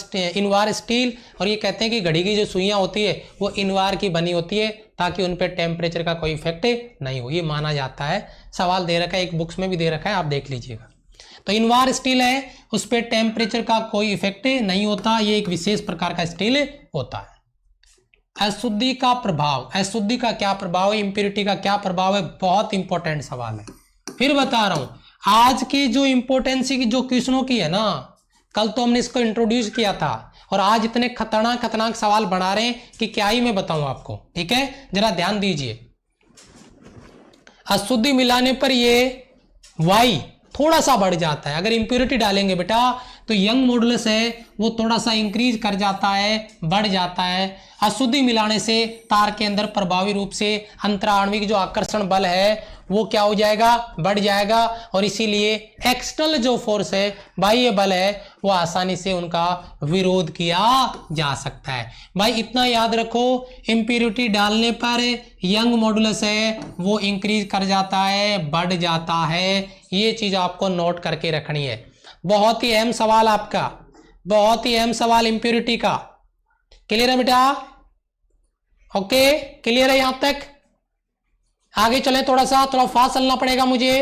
स्टील। और ये कहते हैं कि घड़ी की जो सुइयां होती है वो इनवार की बनी होती है ताकि उन पे टेम्परेचर का कोई इफेक्ट नहीं हो, ये माना जाता है। सवाल दे रखा है, एक बुक्स में भी दे रखा है, आप देख लीजिएगा। तो इनवार स्टील है, उस पर टेम्परेचर का कोई इफेक्ट नहीं होता, ये एक विशेष प्रकार का स्टील होता है। अशुद्धि का प्रभाव, अशुद्धि का क्या प्रभाव है, इंप्योरिटी का क्या प्रभाव है, बहुत इंपॉर्टेंट सवाल है। फिर बता रहा हूं, आज की जो इंपोर्टेंसी की जो क्वेश्चनों की है ना, कल तो हमने इसको इंट्रोड्यूस किया था और आज इतने खतरनाक खतरनाक सवाल बना रहे हैं कि क्या ही मैं बताऊं आपको। ठीक है, जरा ध्यान दीजिए। अशुद्धि मिलाने पर ये वाई थोड़ा सा बढ़ जाता है। अगर इंप्योरिटी डालेंगे बेटा तो यंग मॉडुलस है वो थोड़ा सा इंक्रीज कर जाता है, बढ़ जाता है। अशुद्धि मिलाने से तार के अंदर प्रभावी रूप से अंतराण्विक जो आकर्षण बल है वो क्या हो जाएगा, बढ़ जाएगा। और इसीलिए एक्सटर्नल जो फोर्स है, बाह्य बल है, वो आसानी से उनका विरोध किया जा सकता है। भाई इतना याद रखो, इंप्योरिटी डालने पर यंग मॉडुलस है वो इंक्रीज कर जाता है, बढ़ जाता है। ये चीज आपको नोट करके रखनी है। बहुत ही अहम सवाल आपका, बहुत ही अहम सवाल इंप्योरिटी का। क्लियर है बेटा? ओके, क्लियर है यहां तक? आगे चले, थोड़ा फास्ट चलना पड़ेगा मुझे।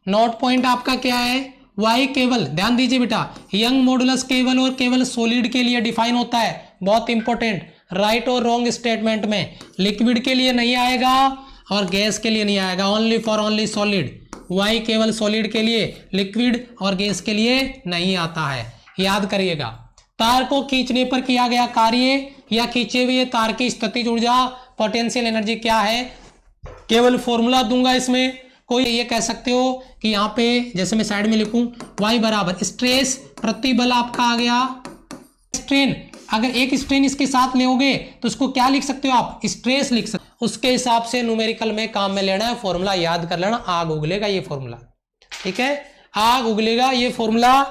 नोट पॉइंट आपका क्या है, वाई केवल ध्यान दीजिए बेटा, यंग मॉडुलस केवल और केवल सॉलिड के लिए डिफाइन होता है। बहुत इंपॉर्टेंट, राइट और रॉन्ग स्टेटमेंट में लिक्विड के लिए नहीं आएगा और गैस के लिए नहीं आएगा, only for only solid. Y केवल सॉलिड के लिए, लिक्विड और गैस के लिए नहीं आता है, याद करिएगा। तार को खींचने पर किया गया कार्य या खींचे हुए तार की स्थितिज ऊर्जा पोटेंशियल एनर्जी क्या है, केवल फॉर्मूला दूंगा इसमें। कोई ये कह सकते हो कि यहाँ पे जैसे मैं साइड में लिखूं y बराबर स्ट्रेस प्रतिबल आपका आ गया, स्ट्रेन, अगर एक स्ट्रेन इसके साथ लेोगे तो उसको क्या लिख सकते हो आप, स्ट्रेस लिख सकते हो। उसके हिसाब से न्यूमेरिकल में काम में लेना है, फॉर्मूला याद कर लेना। आग उगलेगा ये फॉर्मूला, ठीक है, आग उगलेगा ये फॉर्मूला।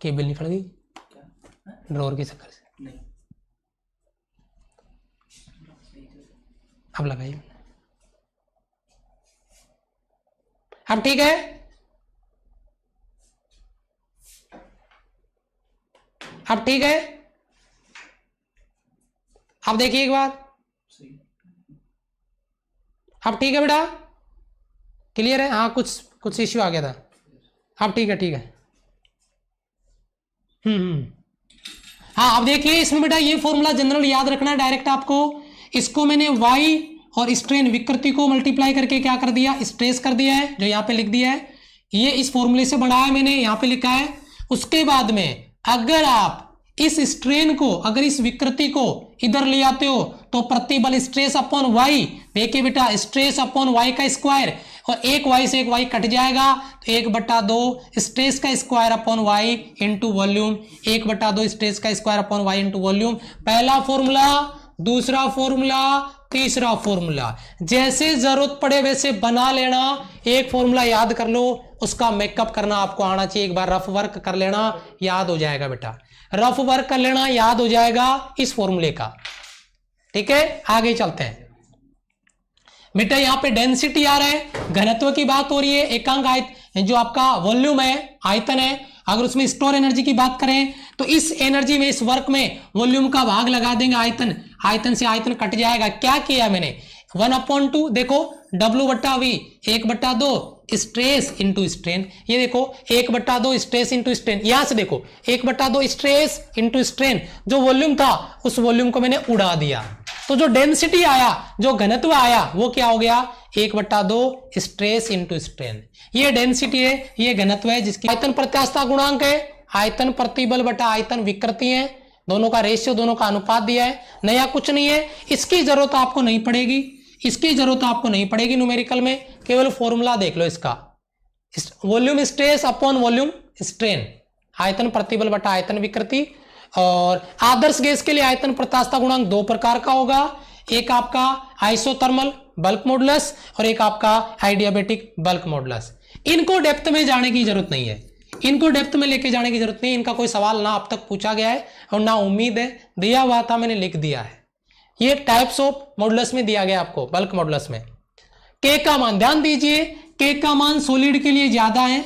केबल निकल गई ड्रॉर के चक्कर से, अब लगाइए। अब ठीक है, अब ठीक है, अब देखिए एक बार, अब ठीक है बेटा, क्लियर है? हाँ, कुछ इश्यू आ गया था। अब ठीक है, ठीक है। हाँ, अब देखिए इसमें बेटा ये फॉर्मूला जनरल याद रखना है डायरेक्ट आपको। इसको मैंने y और स्ट्रेन विकृति को मल्टीप्लाई करके क्या कर दिया, स्ट्रेस कर दिया है, जो यहाँ पे लिख दिया है। ये इस फॉर्मूले से बढ़ाया मैंने, यहाँ पे लिखा है। उसके बाद में अगर आप इस स्ट्रेन को, अगर इस विकृति को इधर ले आते हो तो प्रतिबल स्ट्रेस अपॉन y, देखिए बेटा स्ट्रेस अपॉन y का स्क्वायर, और एक y से एक y कट जाएगा तो 1/2 स्ट्रेस का square upon y into volume, 1/2 stress का square upon y into volume. पहला फॉर्मूला, दूसरा फॉर्मूला, तीसरा फॉर्मूला, जैसे जरूरत पड़े वैसे बना लेना। एक फॉर्मूला याद कर लो, उसका मेकअप करना आपको आना चाहिए। एक बार रफ वर्क कर लेना, याद हो जाएगा बेटा, रफ वर्क कर लेना, याद हो जाएगा इस फॉर्मूले का। ठीक है, आगे चलते हैं बेटा। यहां पे डेंसिटी आ रहा है, घनत्व की बात हो रही है, एकांक आयतन जो आपका वॉल्यूम है, आयतन है। अगर उसमें स्टोर एनर्जी की बात करें तो इस एनर्जी में, इस वर्क में वॉल्यूम का भाग लगा देंगे आयतन, आयतन से आयतन कट जाएगा। क्या किया मैंने, 1/2 देखो W/V, 1/2 स्ट्रेस इंटू स्ट्रेन। ये देखो 1/2 स्ट्रेस इंटू स्ट्रेन, यहां से देखो 1/2 स्ट्रेस इंटू स्ट्रेन। जो वॉल्यूम था उस वॉल्यूम को मैंने उड़ा दिया, तो जो डेंसिटी आया, जो घनत्व आया, वो क्या हो गया, 1/2 स्ट्रेस इंटू स्ट्रेन। ये डेंसिटी है, ये घनत्व है, जिसकी आयतन प्रत्यास्थता गुणांक है, आयतन प्रतिबल बटा आयतन विकृति है, दोनों का रेशियो, दोनों का अनुपात दिया है। नया कुछ नहीं है, इसकी जरूरत आपको नहीं पड़ेगी, इसकी जरूरत आपको नहीं पड़ेगी न्यूमेरिकल में, केवल फॉर्मूला देख लो इसका, volume stress upon volume strain, आयतन प्रतिबल बटा आयतन विकृति। और आदर्श गैस के लिए आयतन प्रत्यास्थता गुणांक 2 प्रकार का होगा, एक आपका आइसोथर्मल बल्क मॉडुलस और एक आपका आइडियाबेटिक बल्क मॉडुलस। इनको डेप्थ में जाने की जरूरत नहीं है, इनको डेप्थ में लेके जाने की जरूरत नहीं है। इनका कोई सवाल ना अब तक पूछा गया है और ना उम्मीद है, दिया हुआ था मैंने लिख दिया है। ये टाइप्स ऑफ मॉडुलस में दिया गया आपको, बल्क मॉडुलस में। के का मान ध्यान दीजिए, के का मान सॉलिड के लिए ज्यादा है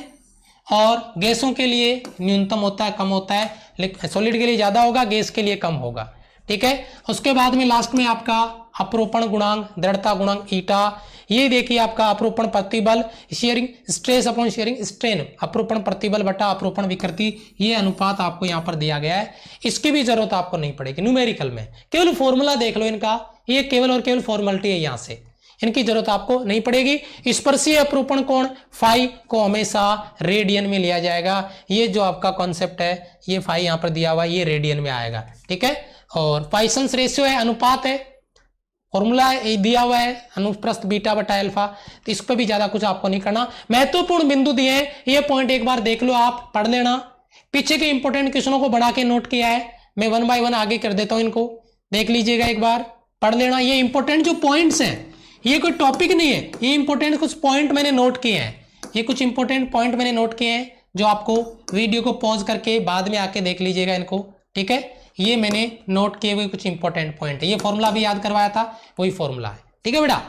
और गैसों के लिए न्यूनतम होता है, कम होता है, लेकिन सॉलिड के लिए ज्यादा होगा, गैस के लिए कम होगा। ठीक है, उसके बाद में लास्ट में आपका अपरोपण गुणांक, दृढ़ता गुणांक ईटा, ये देखिए आपका अपरोपण प्रतिबल, shearing stress upon shearing strain, अपरोपण प्रतिबल बटा अपरोपण विकृति, ये अनुपात आपको यहाँ पर दिया गया है। इसकी भी जरूरत आपको नहीं पड़ेगी न्यूमेरिकल में, केवल फॉर्मूला देख लो इनका, ये केवल और केवल फॉर्मेलिटी है, यहाँ से इनकी जरूरत आपको नहीं पड़ेगी। स्पर्शीय अपरूपण कोण फाई को हमेशा रेडियन में लिया जाएगा, ये जो आपका कॉन्सेप्ट है, ये फाई यहाँ पर दिया हुआ है, ये रेडियन में आएगा। ठीक है, और पॉइसंस रेशियो है, अनुपात है, फॉर्मूला दिया हुआ है अनुप्रस्थ बीटा बटा अल्फा, तो इस पर भी ज्यादा कुछ आपको नहीं करना। महत्वपूर्ण बिंदु दिए हैं, ये पॉइंट एक बार देख लो, आप पढ़ लेना। पीछे के इंपॉर्टेंट क्वेश्चनों को बढ़ा के नोट किया है, मैं 1 बाय 1 आगे कर देता हूं, इनको देख लीजिएगा, एक बार पढ़ लेना। ये इंपॉर्टेंट जो पॉइंट्स हैं, ये कोई टॉपिक नहीं है, ये इंपॉर्टेंट कुछ पॉइंट मैंने नोट किए हैं, ये कुछ इंपॉर्टेंट पॉइंट मैंने नोट किए हैं, जो आपको वीडियो को पॉज करके बाद में आके देख लीजिएगा इनको। ठीक है, ये मैंने नोट किए हुए कुछ इंपॉर्टेंट पॉइंट है, ये फॉर्मूला भी याद करवाया था, वही फॉर्मूला है। ठीक है बेटा,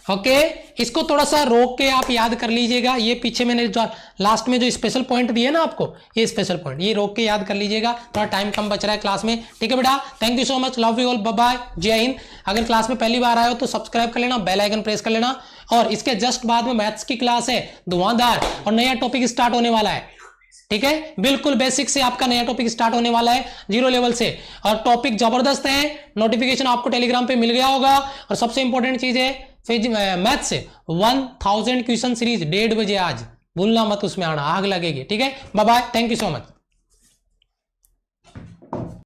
ओके, इसको थोड़ा सा रोक के आप याद कर लीजिएगा। ये पीछे मैंने जो लास्ट में जो स्पेशल पॉइंट दिए ना आपको, ये स्पेशल पॉइंट ये रोक के याद कर लीजिएगा, थोड़ा टाइम कम बच रहा है क्लास में। ठीक है बेटा, thank you so much, love you all, bye bye, जय हिंद। अगर क्लास में पहली बार आए हो तो सब्सक्राइब कर लेना, बेल आइकन प्रेस कर लेना, और इसके जस्ट बाद में मैथ्स की क्लास है धुआंधार, और नया टॉपिक स्टार्ट होने वाला है। ठीक है, बिल्कुल बेसिक से आपका नया टॉपिक स्टार्ट होने वाला है, 0 लेवल से, और टॉपिक जबरदस्त है। नोटिफिकेशन आपको टेलीग्राम पे मिल गया होगा, और सबसे इंपॉर्टेंट चीज है मैथ से 1000 क्वेश्चन सीरीज 1:30 बजे आज, भूलना मत, उसमें आना, आग लगेगी। ठीक है, bye bye, thank you so much.